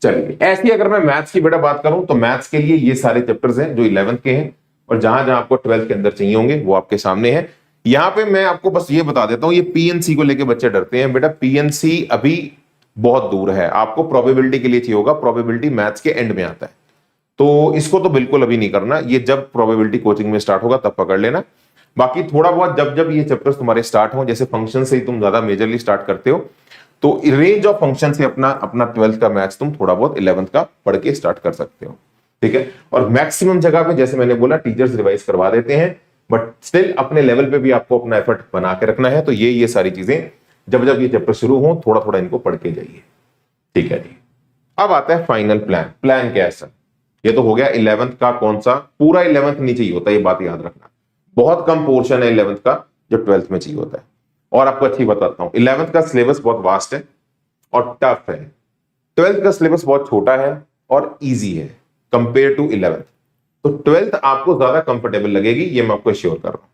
चलिए, ऐसी अगर मैं मैथ्स की बेटा बात करूं तो मैथ्स के लिए ये सारे चैप्टर्स हैं जो 11th के हैं, और जहां जहां आपको 12th के अंदर चाहिए होंगे वो आपके सामने है। यहां पे मैं आपको बस ये बता देता हूं, ये पीएनसी को लेके बच्चे डरते हैं। बेटा पीएनसी अभी बहुत दूर है, आपको प्रोबेबिलिटी के लिए चाहिए होगा, प्रोबेबिलिटी मैथ्स के एंड में आता है, तो इसको तो बिल्कुल अभी नहीं करना। ये जब प्रोबेबिलिटी कोचिंग में स्टार्ट होगा तब पकड़ लेना। बाकी थोड़ा बहुत जब जब ये चैप्टर्स तुम्हारे स्टार्ट हो, जैसे फंक्शन से ही तुम ज्यादा मेजरली स्टार्ट करते हो, तो रेंज ऑफ फंक्शन से अपना 12th का मैथ्स तुम थोड़ा बहुत 11th का पढ़ के स्टार्ट कर सकते हो। ठीक है, और मैक्सिमम जगह पे जैसे मैंने बोला टीचर्स रिवाइज करवा देते हैं, बट स्टिल अपने लेवल पे भी आपको अपना एफर्ट बना के रखना है। तो ये सारी चीजें जब जब ये चैप्टर शुरू हो, थोड़ा थोड़ा इनको पढ़ के जाइए। ठीक है जी, अब आता है फाइनल प्लान। प्लान क्या है सर? ये तो हो गया 11th का, कौन सा पूरा 11th नहीं चाहिए होता, ये बात याद रखना। बहुत कम पोर्शन है 11th का जो 12th में चाहिए होता है। और आपको अच्छी बताता हूं, 11th का सिलेबस बहुत वास्ट है और टफ है। 12th का सिलेबस बहुत छोटा है और इजी है कंपेयर टू 11th। तो 12th आपको ज्यादा कंफर्टेबल लगेगी, ये मैं आपको श्योर कर रहा हूं।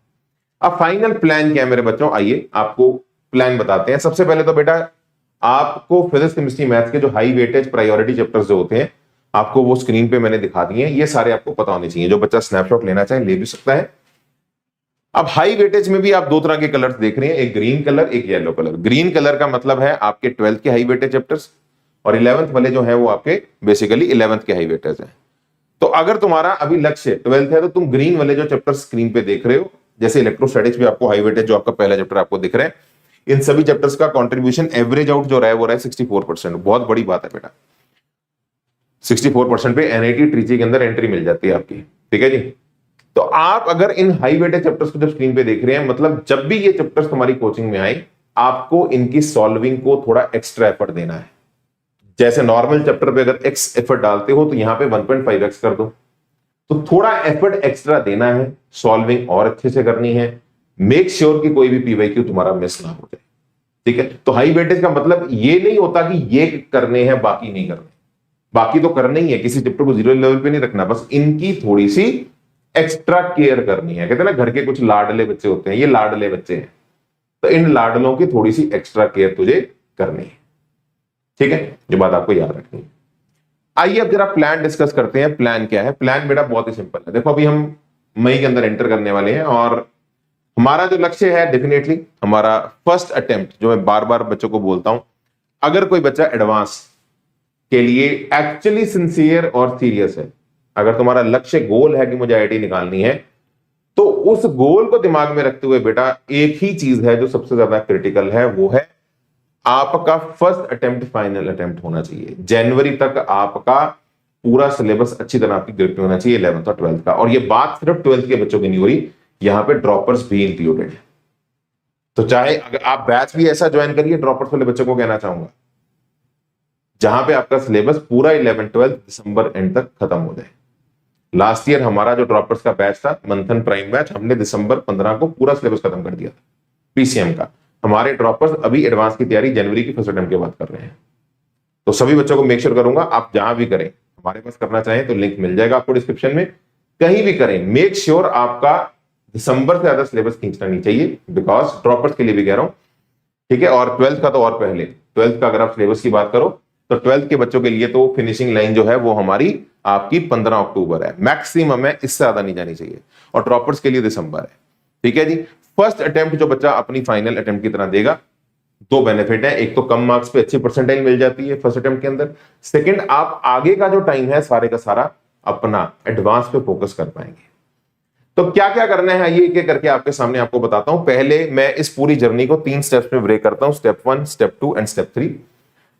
अब फाइनल प्लान क्या है मेरे बच्चों, आइए आपको प्लान बताते हैं। सबसे पहले तो बेटा आपको फिजिक्स केमिस्ट्री मैथ्स के जो हाई वेटेज प्रायोरिटी चैप्टर्स जो होते हैं, आपको वो स्क्रीन पे मैंने दिखा दिए हैं। ये सारे आपको पता होने चाहिए, जो बच्चा स्नैपशॉट लेना चाहे ले भी सकता है। अब हाई वेटेज में भी आप दो तरह के कलर्स देख रहे हैं, एक ग्रीन कलर एक येलो कलर। ग्रीन कलर का मतलब है आपके 12th के हाई वेटेज चैप्टर्स, और 11th वाले जो है वो आपके बेसिकली 11th के हाई वेटेज है। तो अगर तुम्हारा अभी लक्ष्य 12th है तो तुम ग्रीन वाले जो चैप्टर स्क्रीन पे देख रहे हो, जैसे इलेक्ट्रोस्टैटिक्स भी आपको हाई वेटेज जो आपका पहला चैप्टर आपको दिख रहा है, इन सभी चैप्टर्स का कंट्रीब्यूशन एवरेज आउट जो रहा है वो रहा है 64%। बहुत बड़ी बात है बेटा, 64% पे एनआईटी ट्रिची के अंदर एंट्री मिल जाती है आपकी, ठीक है जी। तो आप अगर इन हाई वेटेज चैप्टर्स को जब स्क्रीन पे देख रहे हैं, मतलब जब भी ये चैप्टर्स तुम्हारी कोचिंग में आए, आपको इनकी सॉल्विंग को थोड़ा एक्स्ट्रा एफर्ट देना है। जैसे नॉर्मल चैप्टर पे अगर एक्स एफर्ट डालते हो तो यहां पे 1.5x कर दो। तो थोड़ा एफर्ट एक्स्ट्रा देना है, सॉल्विंग और अच्छे से करनी है, मेक श्योर कि कोई भी पीवाईक्यू तुम्हारा मिस ना हो जाए, ठीक है। तो हाई वेटेज का मतलब ये नहीं होता कि ये करने हैं बाकी नहीं करने, बाकी तो करना ही है, किसी चैप्टर को 0 लेवल पे नहीं रखना, बस इनकी थोड़ी सी एक्स्ट्रा केयर करनी है। कहते हैं ना घर के कुछ लाडले बच्चे होते हैं, ये लाडले बच्चे हैं, तो इन लाडलों की थोड़ी सी एक्स्ट्रा केयर तुझे करनी है, ठीक है। ये बात आपको याद रखनी है। आइए अब जरा प्लान डिस्कस करते हैं। प्लान क्या है? प्लान बेटा बहुत ही सिंपल है। देखो अभी हम मई के अंदर एंटर करने वाले हैं और हमारा जो लक्ष्य है डेफिनेटली हमारा फर्स्ट अटेम्प्ट, जो मैं बार बार बच्चों को बोलता हूं, अगर कोई बच्चा एडवांस के लिए एक्चुअली सिंसियर और सीरियस है, अगर तुम्हारा लक्ष्य गोल है कि मुझे आईआईटी निकालनी है, तो उस गोल को दिमाग में रखते हुए बेटा एक ही चीज है जो सबसे ज्यादा क्रिटिकल है, वो है आपका फर्स्ट अटेम्प्ट फाइनल अटेम्प्ट होना चाहिए। जनवरी तक आपका पूरा सिलेबस अच्छी तरह आपकी ग्रिप में होना चाहिए 11th और 12th का। और ये बात सिर्फ 12th के बच्चों की नहीं हो रही, यहां पे ड्रॉपर्स भी इंक्लूडेड है। तो चाहे अगर आप बैच भी ऐसा ज्वाइन करिए, ड्रॉपर्स वाले बच्चों को कहना चाहूंगा, जहां पे आपका सिलेबस पूरा 11-12 दिसंबर एंड तक खत्म हो जाए। लास्ट ईयर हमारा जो ड्रॉपर्स का बैच था, मंथन प्राइम बैच, हमने दिसंबर 15 को पूरा सिलेबस खत्म कर दिया था पीसीएम का। हमारे ड्रॉपर्स अभी एडवांस की तैयारी जनवरी की फर्स्ट अटेम्प्ट के बाद कर रहे हैं। तो सभी बच्चों को मेक श्योर करूंगा, आप जहां भी करें, हमारे पास करना चाहें तो लिंक मिल जाएगा आपको डिस्क्रिप्शन में, कहीं भी करें, मेक श्योर आपका दिसंबर से ज्यादा सिलेबस खींचना नहीं चाहिए, बिकॉज ड्रॉपर्स के लिए भी कह रहा हूं, ठीक है। और 12th का तो और पहले, 12th का अगर आप सिलेबस की बात करो तो 12th के बच्चों के लिए तो फिनिशिंग लाइन जो है वो हमारी आपकी 15 अक्टूबर है, मैक्सिमम है, इससे ज्यादा नहीं जानी चाहिए। और ड्रॉपर्स के लिए दिसंबर है, ठीक है जी। फर्स्ट अटेम्प्ट जो बच्चा अपनी फाइनल अटेम्प्ट की तरह देगा, दो बेनिफिट है, एक तो कम मार्क्स पे अच्छी परसेंटाइल मिल जाती है फर्स्ट अटेम्प्ट के अंदर, सेकंड आप आगे का जो टाइम है सारे का सारा अपना एडवांस पे फोकस कर पाएंगे। तो क्या क्या करना है ये एक करके आपके सामने आपको बताता हूं। पहले मैं इस पूरी जर्नी को 3 स्टेप्स में ब्रेक करता हूं, step 1, step 2 and step 3।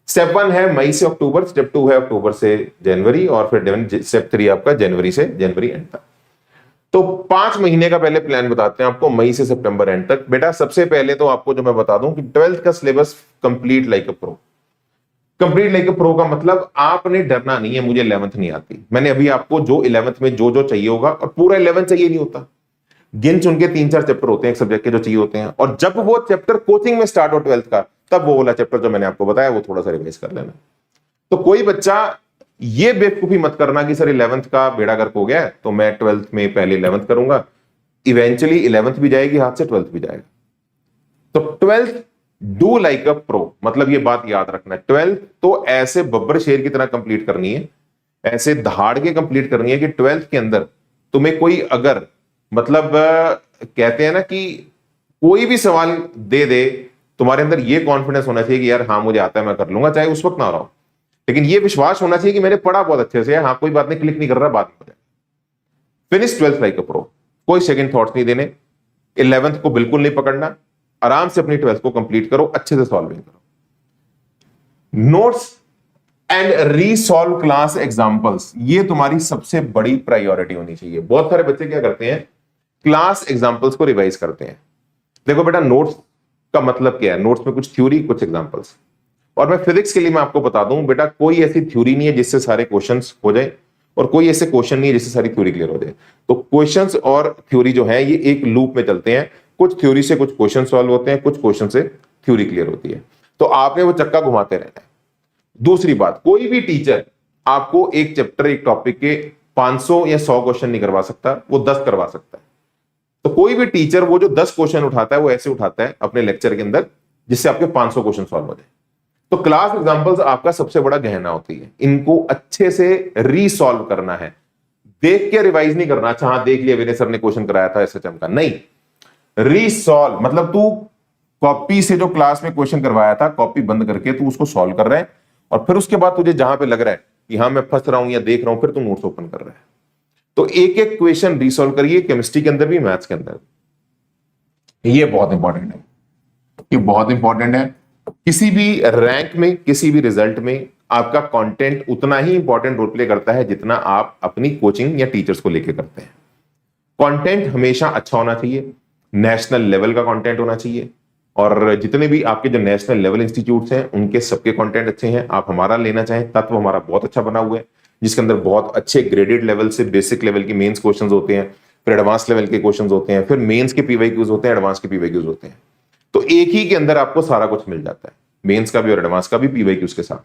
Step 1 है मई से अक्टूबर, स्टेप 2 है अक्टूबर से जनवरी, और फिर स्टेप 3 आपका जनवरी से जनवरी एंड तक। तो 5 महीने का पहले प्लान बताते हैं आपको, मई से सितंबर एंड तक। बेटा सबसे पहले तो आपको जो मैं बता दूं कि 12th का syllabus complete like a pro. Complete like a pro का मतलब आपने डरना नहीं है मुझे 11th नहीं आती। मैंने अभी आपको जो 11th में जो जो चाहिए होगा, और पूरा 11th चाहिए नहीं होता, गिन चुन के 3-4 चैप्टर होते हैं एक सब्जेक्ट के जो चाहिए होते हैं, और जब वो चैप्टर कोचिंग में स्टार्ट हो 12th का, तब वो वाला चैप्टर जो मैंने आपको बताया वो थोड़ा सा रिवाइज कर लेना। तो कोई बच्चा ये बेवकूफी मत करना कि सर 11th का बेड़ा गर्क हो गया है तो मैं 12th में पहले 11th करूंगा, इवेंचुअली 11th भी जाएगी हाथ से, 12th भी जाएगा। तो 12th do like a pro, मतलब ये बात याद रखना है, 12th तो ऐसे बब्बर शेर की तरह कंप्लीट करनी है, ऐसे दहाड़ के कंप्लीट करनी है कि 12th के अंदर तुम्हें कोई अगर मतलब कहते हैं ना कि कोई भी सवाल दे दे, तुम्हारे अंदर ये कॉन्फिडेंस होना चाहिए कि यार हाँ मुझे आता है मैं कर लूंगा, चाहे उस वक्त ना हो रहा हो, लेकिन ये विश्वास होना चाहिए कि मैंने पढ़ा बहुत अच्छे से, हाँ कोई बात नहीं, क्लिक नहीं कर रहा, बात हो जाए। Finish 12th like a pro, कोई सेकंड थॉट्स नहीं देने, 11th को बिल्कुल नहीं पकड़ना, आराम से अपनी 12th को कंप्लीट करो, अच्छे से सॉल्विंग करो। नोट्स एंड रीसॉल्व क्लास एग्जांपल्स, ये तुम्हारी सबसे बड़ी प्रायोरिटी होनी चाहिए। बहुत सारे बच्चे क्या करते हैं, क्लास एग्जांपल्स को रिवाइज करते हैं। देखो बेटा नोट्स का मतलब क्या है, नोट्स में कुछ थ्योरी कुछ एग्जांपल्स, और मैं फिजिक्स के लिए मैं आपको बता दूं बेटा, कोई ऐसी थ्योरी नहीं है जिससे सारे क्वेश्चंस हो जाए, और कोई ऐसे क्वेश्चन नहीं है जिससे सारी थ्योरी क्लियर हो जाए। तो क्वेश्चंस और थ्योरी जो है ये एक लूप में चलते हैं, कुछ थ्योरी से कुछ क्वेश्चन सॉल्व होते हैं, कुछ क्वेश्चन से थ्योरी क्लियर होती है। तो आपने वो चक्का घुमाते रहना है। दूसरी बात, कोई भी टीचर आपको एक चैप्टर एक टॉपिक के 500 या 100 क्वेश्चन नहीं करवा सकता, वो 10 करवा सकता है। तो कोई भी टीचर वो जो 10 क्वेश्चन उठाता है वो ऐसे उठाता है अपने लेक्चर के अंदर जिससे आपके 500 क्वेश्चन सॉल्व हो जाए। तो क्लास एग्जांपल्स आपका सबसे बड़ा गहना होती है, इनको अच्छे से रीसॉल्व करना है, देख के रिवाइज नहीं करना। अच्छा हाँ देख लिया विनय सर ने क्वेश्चन कराया था ऐसे चमका, नहीं, रीसॉल्व मतलब तू कॉपी से जो क्लास में क्वेश्चन करवाया था कॉपी बंद करके तू उसको सॉल्व कर रहा है, और फिर उसके बाद तुझे जहां पे लग रहा है कि हाँ मैं फंस रहा हूं या देख रहा हूं, फिर तू नोट्स ओपन कर रहा है। तो एक एक क्वेश्चन रीसॉल्व करिए, केमिस्ट्री के अंदर भी मैथ्स के अंदर। ये बहुत इंपॉर्टेंट है, ये बहुत इंपॉर्टेंट है। किसी भी रैंक में, किसी भी रिजल्ट में आपका कंटेंट उतना ही इंपॉर्टेंट रोल प्ले करता है जितना आप अपनी कोचिंग या टीचर्स को लेकर करते हैं। कंटेंट हमेशा अच्छा होना चाहिए, नेशनल लेवल का कंटेंट होना चाहिए, और जितने भी आपके जो नेशनल लेवल इंस्टीट्यूट्स हैं उनके सबके कंटेंट अच्छे हैं। आप हमारा लेना चाहें, तत्व हमारा बहुत अच्छा बना हुआ है जिसके अंदर बहुत अच्छे ग्रेडेड लेवल से बेसिक लेवल की मेंस क्वेश्चंस होते हैं, फिर एडवांस लेवल के क्वेश्चंस होते हैं, फिर मेंस के पीवाईक्यूज होते हैं, एडवांस के पीवाईक्यूज होते हैं। तो एक ही के अंदर आपको सारा कुछ मिल जाता है, मेंस का भी और एडवांस का भी पीवाईक्यूज के साथ।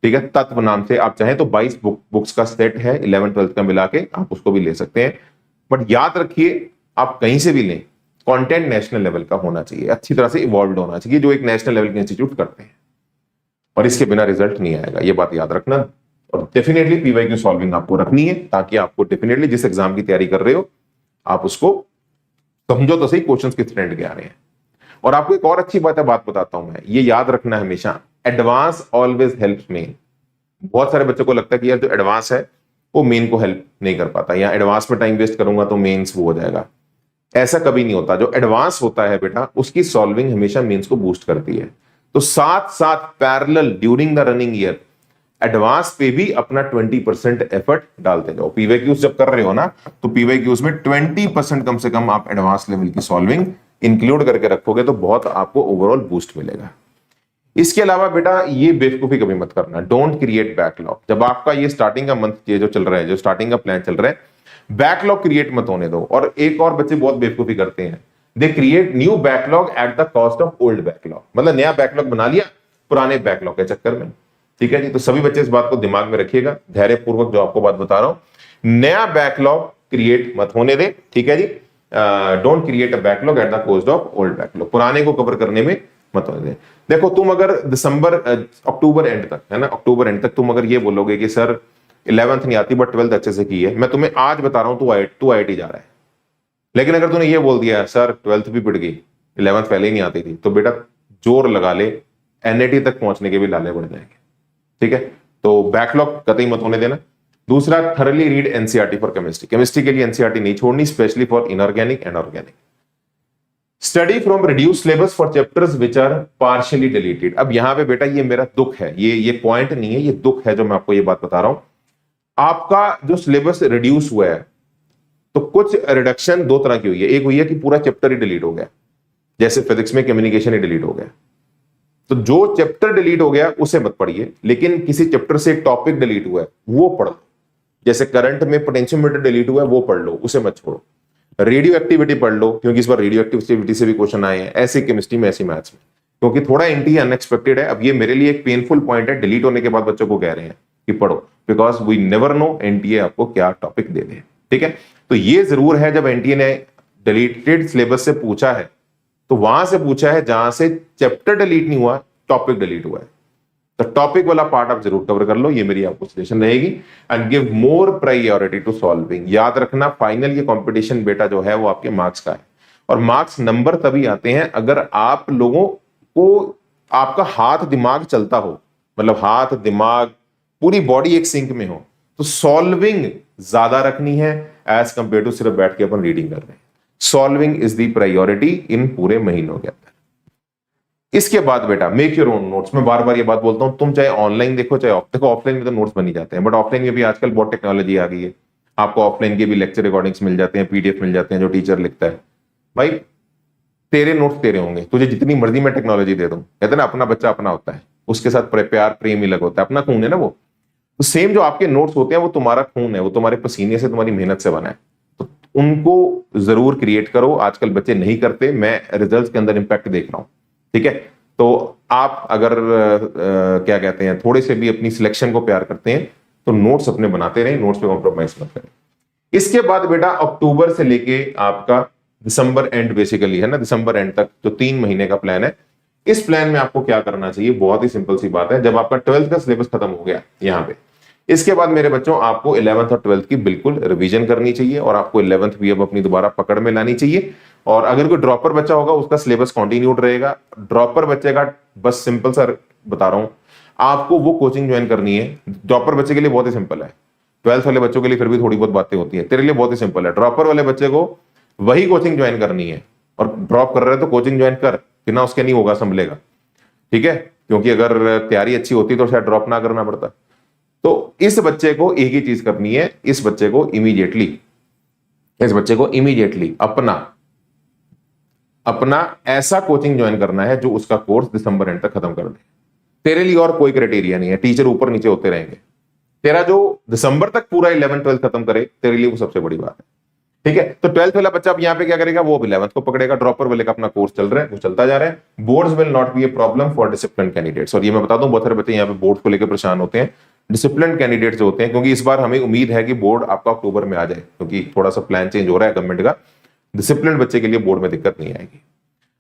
ठीक है, तत्व नाम से आप चाहें तो 22 बुक्स का सेट है 11th 12th का मिला के, आप उसको भी ले सकते हैं। बट याद रखिए आप कहीं से भी लें, कंटेंट नेशनल लेवल का होना चाहिए, अच्छी तरह से इवॉल्व होना चाहिए जो एक नेशनल लेवल के इंस्टीट्यूट करते हैं, और इसके बिना रिजल्ट नहीं आएगा, ये बात याद रखना। और डेफिनेटली पीवाईक्यू सॉल्विंग आपको रखनी है ताकि आपको डेफिनेटली जिस एग्जाम की तैयारी कर रहे हो आप उसको समझो तो सही क्वेश्चंस किस ट्रेंड के आ रहे हैं। और आपको एक और अच्छी बात बताता हूं मैं, ये याद रखना हमेशा, एडवांस ऑलवेज हेल्प्स मेन। बहुत सारे बच्चों को लगता है कि यार जो एडवांस है वो मेन को हेल्प नहीं कर पाता, या एडवांस में टाइम वेस्ट करूंगा तो मेंस वो हो जाएगा। ऐसा कभी नहीं होता, जो एडवांस होता है बेटा उसकी सॉल्विंग हमेशा मेंस को बूस्ट करती है। तो साथ साथ parallel during the running year advance पे भी अपना 20% एफर्ट डालते जाओ। पीवाईक्यूज जब कर रहे हो ना, तो पीवाईक्यूज में 20% कम से कम आप एडवांस लेवल की सॉल्विंग इंक्लूड करके रखोगे तो बहुत आपको ओवरऑल बूस्ट मिलेगा। इसके अलावा बेटा ये बेवकूफी कभी मत करना, डोंट क्रिएट बैकलॉग। जब आपका ये स्टार्टिंग का मंथ ये जो चल रहा है, जो स्टार्टिंग का प्लान चल रहा है, बैकलॉग क्रिएट मत होने दो। और एक और बच्चे बहुत बेवकूफी करते हैं, they create new backlog at the cost of old backlog, मतलब नया बैकलॉग बना लिया पुराने बैकलॉग के चक्कर में। ठीक है जी, तो सभी बच्चे इस बात को दिमाग में रखिएगा, धैर्यपूर्वक जो आपको बात बता रहा हूं, नया बैकलॉग क्रिएट मत होने दे। ठीक है जी, don't create a backlog at the cost of old backlog, पुराने को कवर करने में मत होने दे। देखो तुम अगर दिसंबर अक्टूबर एंड तक, है ना, अक्टूबर एंड तक तुम अगर ये बोलोगे कि सर 11th नहीं आती बट 12th अच्छे से की है, मैं तुम्हें आज बता रहा हूं तू IIT जा रहा है। लेकिन अगर तूने ये बोल दिया सर 12th भी पिट गई, 11th पहले ही नहीं आती थी, तो बेटा जोर लगा ले, NIT तक पहुंचने के भी लाले बढ़ जाएंगे। ठीक है, तो बैकलॉग कतई मत होने देना। दूसरा, thoroughly read NCERT for chemistry. Chemistry के लिए NCERT नहीं छोड़नी, specially for inorganic and organic. Study from reduce syllabus for chapters which are partially deleted. अब यहां पे बेटा ये मेरा दुख है, ये पॉइंट नहीं है, ये दुख है जो मैं आपको ये बात बता रहा हूं। आपका जो सिलेबस रिड्यूस हुआ है तो कुछ रिडक्शन दो तरह की हुई है, एक हुई है कि पूरा चैप्टर ही डिलीट हो गया, जैसे फिजिक्स में कम्युनिकेशन ही डिलीट हो गया। तो जो चैप्टर डिलीट हो गया उसे मत पढ़िए, लेकिन किसी चैप्टर से एक टॉपिक डिलीट हुआ है वो पढ़ लो। जैसे करंट में पोटेंशियोमीटर डिलीट हुआ है वो पढ़ लो, उसे मत छोड़ो। रेडियो एक्टिविटी पढ़ लो क्योंकि इस बार रेडियो एक्टिविटी से भी क्वेश्चन आए हैं, ऐसे केमिस्ट्री में ऐसे मैथ्स में, क्योंकि थोड़ा एंटी अनएक्सपेक्टेड है। अब ये मेरे लिए एक पेनफुल पॉइंट है, डिलीट होने के बाद बच्चों को कह रहे हैं कि पढ़ो, because we never know NTA आपको क्या टॉपिक दे दे। ठीक है, तो ये जरूर है जब एनटीए ने डिलीटेड सिलेबस से पूछा है तो वहां से पूछा है जहां से चैप्टर डिलीट नहीं हुआ, टॉपिक डिलीट हुआ है। तो टॉपिक वाला पार्ट आप जरूर कवर कर लो, ये मेरी आपको सजेशन रहेगी। And give more priority to solving. याद रखना फाइनल ये कंपटीशन बेटा जो है वो आपके मार्क्स का है, और मार्क्स नंबर तभी आते हैं अगर आप लोगों को आपका हाथ दिमाग चलता हो, मतलब हाथ दिमाग पूरी बॉडी एक सिंक में हो। तो सॉल्विंग ज्यादा रखनी है एज कंपेयर टू सिर्फ बैठ के अपन रीडिंग कर रहे हैं। सॉल्विंग इज द प्रायोरिटी इन पूरे महीनों के अंदर। इसके बाद बेटा मेक योर ओन नोट्स। मैं बार बार ये बात बोलता हूं, तुम चाहे ऑनलाइन देखो चाहे देखो, ऑफलाइन में तो नोट्स बन ही जाते हैं, बट ऑफलाइन में भी आजकल बहुत टेक्नोलॉजी आ गई है। आपको ऑफलाइन के भी लेक्चर रिकॉर्डिंग्स मिल जाते हैं, PDF मिल जाते हैं जो टीचर लिखता है। भाई तेरे नोट्स तेरे होंगे, तुझे जितनी मर्जी मैं टेक्नोलॉजी दे दूं, कहते ना अपना बच्चा अपना होता है, उसके साथ प्यार प्रेम ही अलग होता है, अपना खून है ना वो। तो सेम जो आपके नोट्स होते हैं वो तुम्हारा खून है, वो तुम्हारे पसीने से, तुम्हारी मेहनत से बना है, तो उनको जरूर क्रिएट करो। आजकल बच्चे नहीं करते, मैं रिजल्ट्स के अंदर इंपैक्ट देख रहा हूं, ठीक है। तो आप अगर क्या कहते हैं, थोड़े से भी अपनी सिलेक्शन को प्यार करते हैं तो नोट्स अपने बनाते रहें, नोट्स पे कॉम्प्रोमाइज मत करें। इसके बाद बेटा अक्टूबर से लेके आपका दिसंबर एंड बेसिकली है ना, दिसंबर एंड तक जो 3 महीने का प्लान है, इस प्लान में आपको क्या करना चाहिए, बहुत ही सिंपल सी बात है। जब आपका 12th का सिलेबस खत्म हो गया यहां पे, इसके बाद मेरे बच्चों आपको 11th और 12th की बिल्कुल रिवीजन करनी चाहिए और आपको 11th भी अब अपनी दोबारा पकड़ में लानी चाहिए। और अगर कोई ड्रॉपर बच्चा होगा उसका सिलेबस कंटिन्यूड रहेगा। ड्रॉपर बच्चे का बस सिंपल सा बता रहा हूं, आपको वो कोचिंग ज्वाइन करनी है। ड्रॉपर बच्चे के लिए बहुत ही सिंपल है, 12th वाले बच्चों के लिए फिर भी थोड़ी बहुत बातें होती है, तेरे लिए बहुत ही सिंपल है। ड्रॉपर वाले बच्चे को वही कोचिंग ज्वाइन करनी है, और ड्रॉप कर रहे हैं तो कोचिंग ज्वाइन कर, बिना उसके नहीं होगा, संभलेगा, ठीक है। क्योंकि अगर तैयारी अच्छी होती तो शायद ड्रॉप ना करना पड़ता। तो इस बच्चे को एक ही चीज करनी है, इस बच्चे को इमीडिएटली अपना ऐसा कोचिंग ज्वाइन करना है जो उसका कोर्स दिसंबर एंड तक खत्म कर दे। तेरे लिए और कोई क्राइटेरिया नहीं है, टीचर ऊपर नीचे होते रहेंगे, तेरा जो दिसंबर तक पूरा 11th 12th खत्म करे तेरे लिए वो सबसे बड़ी बात है, ठीक है। तो 12th वाला बच्चा अब यहां पे क्या करेगा, वो 11th को पकड़ेगा। ड्रॉपर वाले का अपना कोर्स चल रहा है, वो चलता जा रहा है। Boards will not be a problem for discipline candidates. और ये मैं बता दूं, बहुत सारे बच्चे यहाँ पे बोर्ड को लेकर परेशान होते हैं, डिसिप्लिन कैंडिडेट्स जो होते हैं, क्योंकि इस बार हमें उम्मीद है कि बोर्ड आपका अक्टूबर में आ जाए, क्योंकि थोड़ा सा प्लान चेंज हो रहा है गवर्नमेंट का। डिसिप्लिन बच्चे के लिए बोर्ड में दिक्कत नहीं आएगी।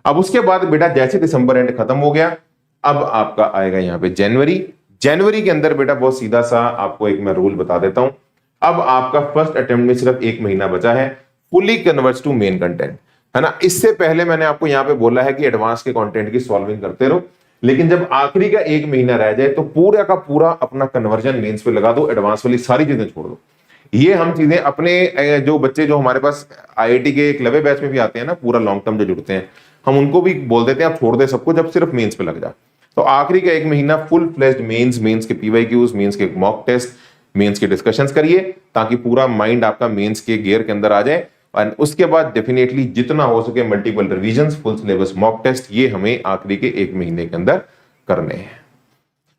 अब उसके बाद बेटा जैसे दिसंबर एंड खत्म हो गया, अब आपका आएगा यहाँ पे जनवरी के अंदर बेटा बहुत सीधा सा आपको एक मैं रूल बता देता हूं। अब आपका फर्स्ट अटेम्प्ट में सिर्फ 1 महीना बचा है, fully converts to main content, है ना। इससे पहले मैंने आपको यहां पे बोला है कि एडवांस के कंटेंट की सॉल्विंग करते रहो, लेकिन जब आखिरी का 1 महीना रह जाए तो पूरा का पूरा अपना कन्वर्जन मेंस पे लगा दो, एडवांस वाली सारी चीजें छोड़ दो। ये हम चीजें अपने जो बच्चे जो हमारे पास आईआईटी के एकलव्य बैच में भी आते हैं ना, पूरा लॉन्ग टर्म जो जुड़ते हैं, हम उनको भी बोल देते हैं आप छोड़ दे सबको, जब सिर्फ मेंस पे लग जा। तो आखिरी का 1 महीना फुल फ्लेज्ड मेंस के पीवाईक्यूज, मेंस के मॉक टेस्ट, मेंस के डिस्कशंस करिए, ताकि पूरा माइंड आपका मेंस के गियर के अंदर आ जाए। और उसके बाद डेफिनेटली जितना हो सके multiple revision, full syllabus mock test, ये हमें आखिरी के 1 महीने के अंदर करने हैं।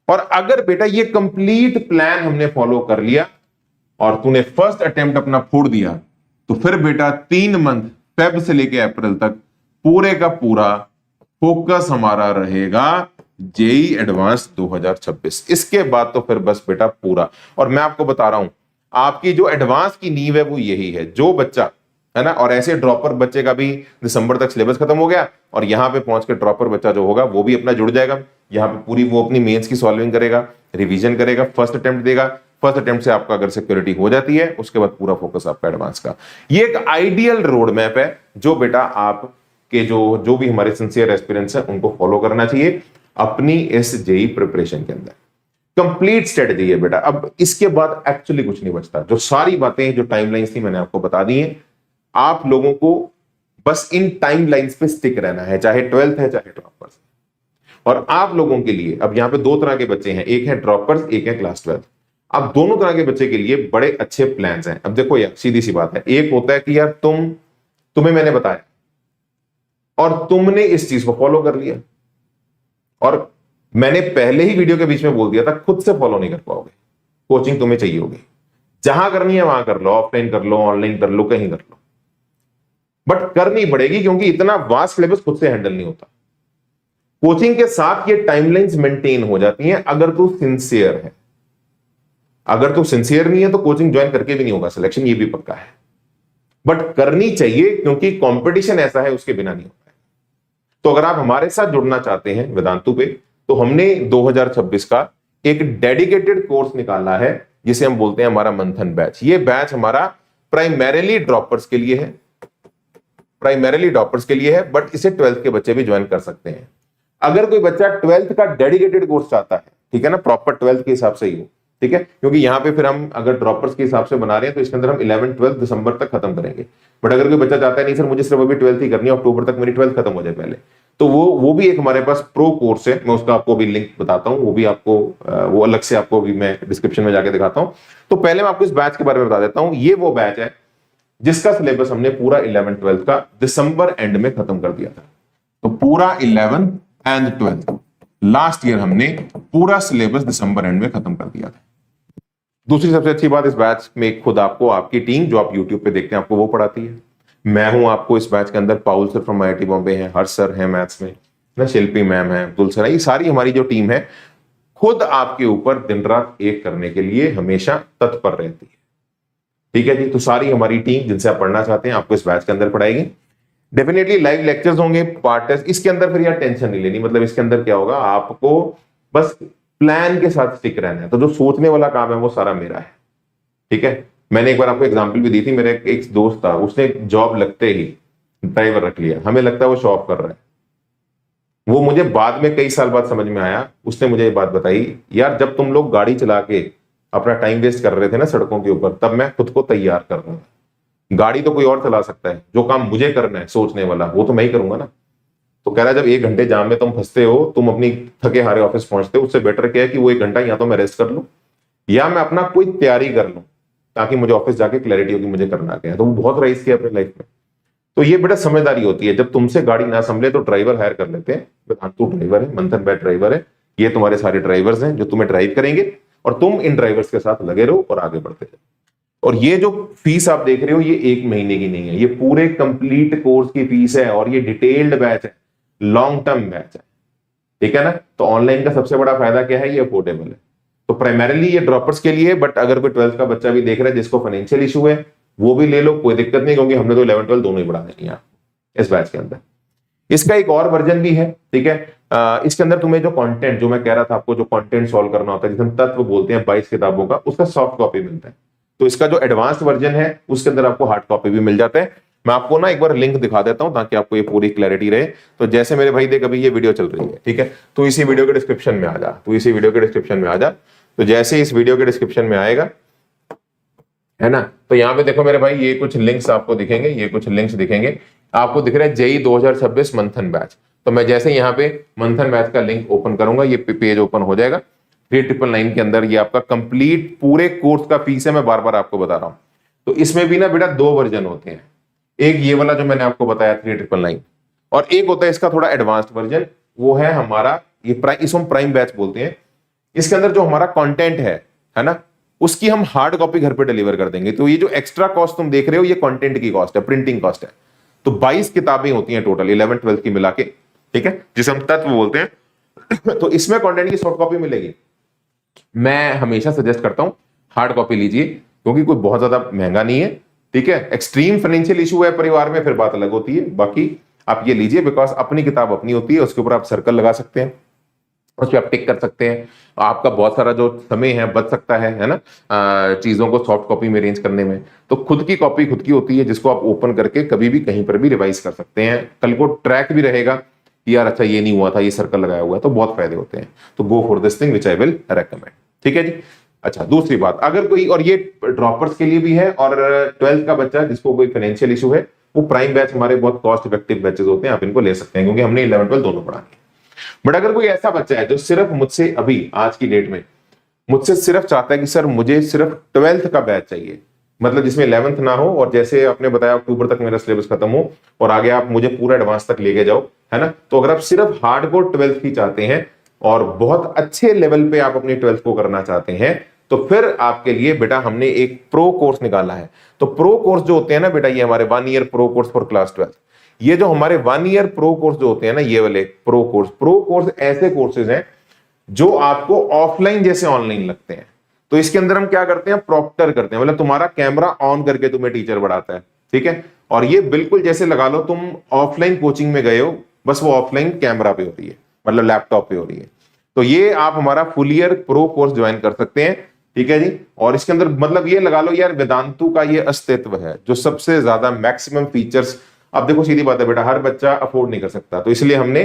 और अगर बेटा ये कंप्लीट प्लान हमने फॉलो कर लिया और तूने फर्स्ट अटेम्प्ट अपना फोड़ दिया, तो फिर बेटा 3 मंथ फेब से लेके अप्रैल तक पूरे का पूरा फोकस हमारा रहेगा जेई एडवांस 2026। इसके बाद तो फिर बस बेटा पूरा। और मैं आपको बता रहा हूं, आपकी जो एडवांस की नींव है वो यही है। जो बच्चा है ना, और ऐसे ड्रॉपर बच्चे का भी दिसंबर तक सिलेबस खत्म हो गया और यहां पे पहुंच के ड्रॉपर बच्चा जो होगा वो भी अपना जुड़ जाएगा, यहां पे पूरी वो अपनी मेंस की सॉल्विंग करेगा, रिवीजन करेगा, फर्स्ट अटेम्प्ट देगा। फर्स्ट अटेम्प्ट से आपका अगर सिक्योरिटी हो जाती है, उसके बाद पूरा फोकस आपका एडवांस का। ये एक आइडियल रोड मैप है जो बेटा आपके जो भी हमारे सिंसियर एस्पिरेंट्स हैं उनको फॉलो करना चाहिए अपनी इस जेई प्रिपरेशन के अंदर। कंप्लीट स्ट्रेटजी है बेटा। अब इसके बाद एक्चुअली कुछ नहीं बचता। जो सारी बातें, जो टाइमलाइंस थी, मैंने आपको बता दी हैं। आप लोगों को बस इन टाइमलाइंस पे स्टिक रहना है, चाहे 12th है चाहे ड्रॉपर्स। और आप लोगों के लिए अब यहां पे 2 तरह के बच्चे हैं, एक है ड्रॉपर्स, एक है क्लास 12th। अब दोनों तरह के बच्चे के लिए बड़े अच्छे प्लान्स हैं। अब देखो यार, सीधी सी बात है, एक होता है कि यार तुम्हें मैंने बताया और तुमने इस चीज को फॉलो कर लिया, और मैंने पहले ही वीडियो के बीच में बोल दिया था खुद से फॉलो नहीं कर पाओगे, कोचिंग तुम्हें चाहिए होगी। जहां करनी है वहां कर लो, ऑफलाइन कर लो, ऑनलाइन कर लो, कहीं कर लो, बट करनी पड़ेगी, क्योंकि इतना वास्ट सिलेबस खुद से हैंडल नहीं होता। कोचिंग के साथ ये टाइमलाइंस मेंटेन हो जाती हैं अगर तू सिंसियर है। अगर तू सिंसियर नहीं है तो कोचिंग ज्वाइन करके भी नहीं होगा सिलेक्शन, ये भी पक्का है। बट करनी चाहिए, क्योंकि कंपटीशन ऐसा है, उसके बिना नहीं होता है। तो अगर आप हमारे साथ जुड़ना चाहते हैं वेदांतु पे, तो हमने 2026 का एक डेडिकेटेड कोर्स निकाला है जिसे हम बोलते हैं हमारा मंथन बैच। ये बैच हमारा प्राइमरीली ड्रॉपर्स के लिए है, बट इसे 12th के बच्चे भी ज्वाइन कर सकते हैं। अगर कोई बच्चा 12th का डेडिकेटेड कोर्स चाहता है, ठीक है ना, प्रॉपर 12th के हिसाब से ही हो, ठीक है, क्योंकि यहां पे फिर हम अगर ड्रॉपर्स के हिसाब से बना रहे हैं तो इसके अंदर हम 11 12 दिसंबर तक खत्म करेंगे। बट अगर कोई बच्चा चाहता है नहीं सर मुझे सिर्फ अभी 12th ही करनी है, अक्टूबर तक मेरी 12th खत्म हो जाए पहले, तो वो भी एक हमारे पास प्रो कोर्स है। मैं उसका आपको भी लिंक बताता हूं, वो भी आपको वो अलग से आपको भी मैं डिस्क्रिप्शन में जाके दिखाता हूं। तो पहले मैं आपको इस बैच के बारे में बता देता हूं। ये वो बैच है जिसका सिलेबस हमने पूरा 11 12 का दिसंबर एंड में खत्म कर दिया था। तो पूरा 11 एंड 12 लास्ट ईयर हमने पूरा सिलेबस दिसंबर एंड में खत्म कर दिया था। दूसरी सबसे अच्छी बात, इस बैच में खुद आपको आपकी टीम जो आप यूट्यूब पे देखते हैं आपको वो पढ़ाती है। मैं हूं आपको इस बैच के अंदर, पाउल सर फ्रॉम IIT बॉम्बे है, हर्ष सर है मैथ्स में ना, शिल्पी मैम है, अब्दुल सर है, ये सारी हमारी जो टीम है खुद आपके ऊपर दिन रात एक करने के लिए हमेशा तत्पर रहती है। ठीक है जी, तो सारी हमारी टीम जिनसे आप पढ़ना चाहते हैं आपको इस बैच के अंदर पढ़ाएगी। डेफिनेटली लाइव लेक्चर्स होंगे, पार्ट टेस्ट, इसके अंदर फिर यार टेंशन नहीं लेनी। मतलब इसके अंदर क्या होगा, आपको बस प्लान के साथ स्टिक रहना है। तो जो सोचने वाला काम है वो सारा मेरा है। ठीक है, मैंने एक बार आपको एग्जांपल भी दी थी। मेरे एक दोस्त था, उसने जॉब लगते ही ड्राइवर रख लिया। हमें लगता है वो शो ऑफ कर रहा है, वो मुझे बाद में कई साल बाद समझ में आया। उसने मुझे ये बात बताई, यार जब तुम लोग गाड़ी चला के अपना टाइम वेस्ट कर रहे थे ना सड़कों के ऊपर, तब मैं खुद को तैयार कर रहा था। गाड़ी तो कोई और चला सकता है, जो काम मुझे करना है सोचने वाला वो तो मैं ही करूंगा ना। तो कह रहा है जब 1 घंटे जाम में तुम फंसते हो, तुम अपनी थके हारे ऑफिस पहुंचते हो, उससे बेटर क्या है कि वो 1 घंटा या तो मैं रेस्ट कर लूं या मैं अपना कोई तैयारी कर लूं, ताकि मुझे ऑफिस जाके क्लैरिटी होगी मुझे करना क्या है। तो वो बहुत राइज किया अपनी लाइफ में। तो ये बेटा समझदारी होती है। जब तुमसे गाड़ी ना संभले तो ड्राइवर हायर कर लेते हैं। तू ड्राइवर है, मंथन बैठ ड्राइवर है, ये तुम्हारे सारे ड्राइवर्स हैं जो तुम्हें ड्राइव करेंगे, और तुम इन ड्राइवर्स के साथ लगे रहो और आगे बढ़ते जाओ। और ये जो फीस आप देख रहे हो ये 1 महीने की नहीं है, ये पूरे कंप्लीट कोर्स की फीस है, और ये डिटेल्ड बैच है, लॉन्ग टर्म बैच है। ठीक है ना। तो ऑनलाइन का सबसे बड़ा फायदा क्या है, ये अफोर्डेबल है। तो प्राइमरीली ये ड्रॉपर्स के लिए, बट अगर कोई 12th का बच्चा भी देख रहा है जिसको फाइनेंशियल इशू है वो भी ले लो, कोई दिक्कत नहीं, क्योंकि हमने तो 11 12 दोनों ही बढ़ा देनी है इस बैच के अंदर। इसका एक और वर्जन भी है। ठीक है, इसके अंदर तुम्हें जो कंटेंट, जो मैं कह रहा था आपको, जो कंटेंट सॉल्व करना होता है जिसे हम तत्व बोलते हैं 22 किताबों का, उसका सॉफ्ट कॉपी मिलता है। तो इसका जो एडवांस वर्जन है उसके अंदर आपको हार्ड कॉपी भी मिल जाता है। मैं आपको ना एक बार लिंक दिखा देता हूं ताकि आपको ये पूरी क्लैरिटी रहे। तो जैसे मेरे भाई देख, अभी ये वीडियो चल रही है, ठीक है, तो इसी वीडियो के डिस्क्रिप्शन में आ जा, तो इसी वीडियो के डिस्क्रिप्शन में आ जा। तो जैसे इस वीडियो के डिस्क्रिप्शन में आएगा, है ना, तो यहाँ पे देखो मेरे भाई, ये कुछ लिंक्स आपको दिखेंगे, ये कुछ लिंक्स दिखेंगे आपको, दिख रहा है जेई 2026 मंथन बैच। तो मैं जैसे यहाँ पे मंथन बैच का लिंक ओपन करूंगा, ये पेज ओपन हो जाएगा। 3999 के अंदर ये आपका कंप्लीट पूरे कोर्स का फीस है, मैं बार बार आपको बता रहा हूं। तो इसमें भी ना बेटा 2 वर्जन होते हैं, एक ये वाला जो मैंने आपको बताया 3999, और एक होता है इसका थोड़ा एडवांस्ड वर्जन, वो है हमारा ये इसको हम प्राइम बैच बोलते हैं। इसके अंदर जो हमारा कंटेंट है ना, उसकी हम हार्ड कॉपी घर पे डिलीवर कर देंगे। तो ये जो एक्स्ट्रा कॉस्ट तुम देख रहे हो ये कंटेंट की कॉस्ट है, प्रिंटिंग कॉस्ट है। तो 22 किताबें होती हैं टोटल, 11 12 की मिला के, ठीक है, जिसे हम तत्व बोलते हैं। तो इसमें कंटेंट की सॉफ्ट कॉपी मिलेगी। मैं हमेशा सजेस्ट करता हूं हार्ड कॉपी लीजिए, क्योंकि कोई बहुत ज्यादा महंगा नहीं है। ठीक है, एक्सट्रीम फाइनेंशियल इशू है परिवार में, फिर बात अलग होती है। बाकी आप ये लीजिए, बिकॉज अपनी किताब अपनी होती है, उसके ऊपर आप सर्कल लगा सकते हैं, उस पर आप टिक कर सकते हैं। आपका बहुत सारा जो समय है बच सकता है ना, चीजों को सॉफ्ट कॉपी में अरेंज करने में। तो खुद की कॉपी खुद की होती है, जिसको आप ओपन करके कभी भी कहीं पर भी रिवाइज कर सकते हैं। कल को ट्रैक भी रहेगा कि यार अच्छा ये नहीं हुआ था, ये सर्कल लगाया हुआ है, तो बहुत फायदे होते हैं। तो go for this thing which I will recommend. ठीक है जी। अच्छा, दूसरी बात, अगर कोई, और ये ड्रॉपर्स के लिए भी है, और 12th का बच्चा जिसको कोई फाइनेंशियल इशू है, वो प्राइम बैच हमारे बहुत कॉस्ट इफेक्टिव बैचेस होते हैं, आप इनको ले सकते हैं, क्योंकि हमने 11 12 दोनों पढ़ानी है। बट अगर कोई ऐसा बच्चा है जो सिर्फ मुझसे, अभी आज की डेट में मुझसे सिर्फ चाहता है कि सर मुझे सिर्फ 12th का बैच चाहिए, मतलब जिसमें 11th ना हो, और जैसे आपने बताया अक्टूबर तक मेरा सिलेबस खत्म हो और आगे आप मुझे पूरा एडवांस तक लेके जाओ, है ना। तो अगर आप सिर्फ हार्डकोर 12th की चाहते हैं और बहुत अच्छे लेवल पे आप अपनी 12th को करना चाहते हैं, तो फिर आपके लिए बेटा हमने एक प्रो कोर्स निकाला है। तो प्रो कोर्स जो होते हैं ना बेटा, ये हमारे 1 year pro course for class 12। ये जो हमारे 1 ईयर प्रो कोर्स जो होते हैं ना, ये वाले प्रो कोर्स ऐसे कोर्सेज हैं जो आपको ऑफलाइन जैसे ऑनलाइन लगते हैं। तो इसके अंदर हम क्या करते हैं, प्रॉक्टर करते हैं, मतलब तुम्हारा कैमरा ऑन करके तुम्हें टीचर बढ़ाता है। ठीक है, और ये बिल्कुल जैसे लगा लो तुम ऑफलाइन कोचिंग में गए हो, बस वो ऑफलाइन कैमरा पे हो रही है, मतलब लैपटॉप पे हो रही है। तो ये आप हमारा full year pro course join कर सकते हैं। ठीक है जी। और इसके अंदर मतलब ये लगा लो यार, वेदांतु का ये अस्तित्व है जो सबसे ज्यादा मैक्सिमम फीचर्स। अब देखो सीधी बात है बेटा, हर बच्चा अफोर्ड नहीं कर सकता, तो इसलिए हमने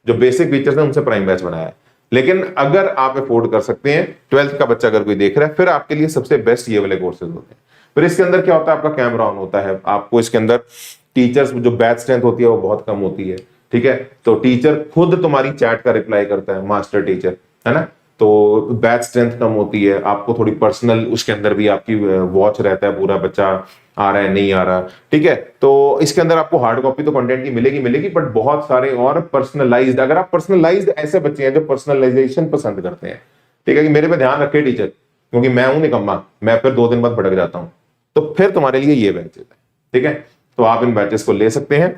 जो बेसिक फीचर्स हैं उनसे प्राइम बैच बनाया है। लेकिन अगर आप अफोर्ड कर सकते हैं, 12th का बच्चा अगर कोई देख रहा है, फिर आपके लिए सबसे बेस्ट ये वाले कोर्सेज होते हैं। फिर इसके अंदर क्या होता है, आपका कैमरा ऑन होता है, आपको इसके अंदर टीचर्स जो बैच स्ट्रेंथ होती है वो बहुत कम होती है। ठीक है, तो टीचर खुद तुम्हारी चैट का रिप्लाई करता है, मास्टर टीचर, है ना। तो बैच स्ट्रेंथ कम होती है, आपको थोड़ी पर्सनल उसके अंदर भी आपकी वॉच रहता है पूरा, बच्चा आ रहा है नहीं आ रहा, ठीक है। तो इसके अंदर आपको हार्ड कॉपी तो कंटेंट की मिलेगी, बट बहुत सारे और पर्सनलाइज्ड, अगर आप पर्सनलाइज्ड, ऐसे बच्चे हैं जो पर्सनलाइजेशन पसंद करते हैं, ठीक है, कि मेरे पे ध्यान रखे टीचर, क्योंकि मैं हूं निकम्मा, मैं फिर 2 दिन बाद भटक जाता हूं, तो फिर तुम्हारे लिए ये बैचेस है, ठीक है। तो आप इन बैचेस को ले सकते हैं,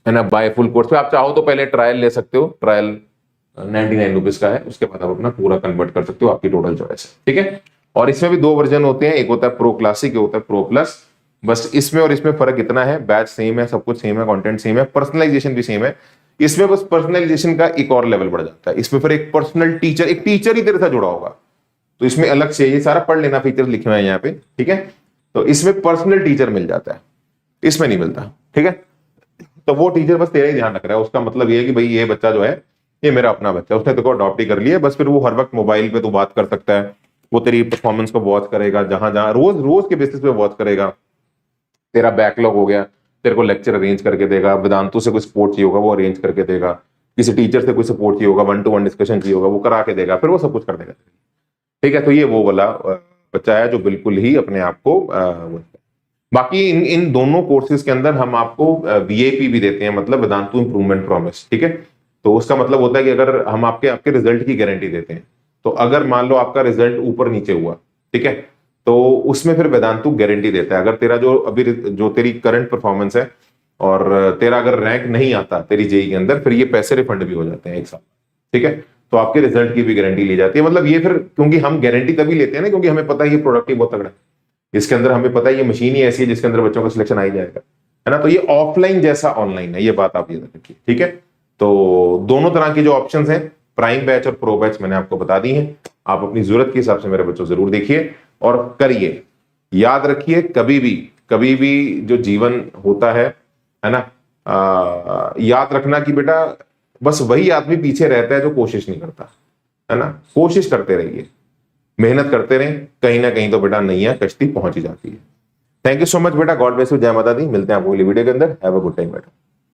है ना, बाय फुल कोर्स पे। आप चाहो तो पहले ट्रायल ले सकते हो, ट्रायल 99 रुपीज का है, उसके बाद आप अपना पूरा कन्वर्ट कर सकते हो, आपकी टोटल चॉइस है, ठीक है। और इसमें भी 2 वर्जन होते हैं, एक होता है प्रो क्लासिक, एक होता है प्रो प्लस। बस इसमें और इसमें फर्क इतना है, बैच सेम है, सब कुछ सेम है, कंटेंट सेम है, पर्सनलाइजेशन भी सेम है। इसमें बस पर्सनलाइजेशन का एक और लेवल बढ़ जाता है, इसमें फिर एक पर्सनल टीचर, एक टीचर ही तेरे साथ जुड़ा होगा, तो इसमें अलग से ये सारा पढ़ लेना, फीचर्स लिखे हुए हैं यहाँ पे, ठीक है। तो इसमें पर्सनल टीचर मिल जाता है, इसमें नहीं मिलता, ठीक है। तो वो टीचर बस तेरा ही ध्यान रख रहा है, उसका मतलब ये है कि भाई ये बच्चा जो है ये मेरा अपना बच्चा, उसने तेरे को अडॉप्ट ही कर लिया, बस फिर वो हर वक्त मोबाइल पे तो बात कर सकता है, वो तेरी परफॉर्मेंस को वॉच करेगा, जहां जहां रोज रोज के बेसिस पे वॉच करेगा, तेरा बैकलॉग हो गया, तेरे को लेक्चर अरेंज करके देगा, वेदांतु से कोई सपोर्ट चाहिए होगा वो अरेंज करके देगा, किसी टीचर से कोई सपोर्ट चाहिए होगा, 1-to-1 डिस्कशन चाहिए होगा वो करा के देगा, फिर वो सब कुछ कर देगा, ठीक है। तो ये वो वाला बच्चा है जो बिल्कुल ही अपने आप को बाकी इन दोनों कोर्सेज के अंदर हम आपको वीआईपी भी देते हैं, मतलब वेदांतु इंप्रूवमेंट प्रॉमिस, ठीक है। तो उसका मतलब होता है कि अगर हम आपके रिजल्ट की गारंटी देते हैं, तो अगर मान लो आपका रिजल्ट ऊपर नीचे हुआ, ठीक है, तो उसमें फिर वेदांतु गारंटी देता है, अगर तेरा जो तेरी करंट परफॉर्मेंस है और तेरा अगर रैंक नहीं आता तेरी जेई के अंदर, फिर ये पैसे रिफंड भी हो जाते हैं 1 साल, ठीक है। तो आपके रिजल्ट की भी गारंटी ली जाती है, मतलब ये फिर, क्योंकि हम गारंटी तभी लेते हैं ना, क्योंकि हमें पता है ये प्रोडक्ट ही बहुत तगड़ा है, इसके अंदर हमें पता है ये मशीन ही ऐसी है जिसके अंदर बच्चों का सिलेक्शन आ ही जाएगा, है ना। तो ये ऑफलाइन जैसा ऑनलाइन है, ये बात आप याद रखिए, ठीक है। तो दोनों तरह के जो ऑप्शंस हैं, प्राइम बैच और प्रो बैच, मैंने आपको बता दी हैं। आप अपनी जरूरत के हिसाब से मेरे बच्चों जरूर देखिए और करिए। याद रखिए, कभी भी जो जीवन होता है ना, याद रखना कि बेटा बस वही आदमी पीछे रहता है जो कोशिश नहीं करता, है ना। कोशिश करते रहिए, मेहनत करते रहें, कहीं ना कहीं तो बेटा नैया कश्ती पहुंच ही जाती है। थैंक यू सो मच बेटा, गॉड ब्लेस यू, जय माता दी। मिलते हैं आपको अगली वीडियो के अंदर। हैव अ गुड टाइम बेटा।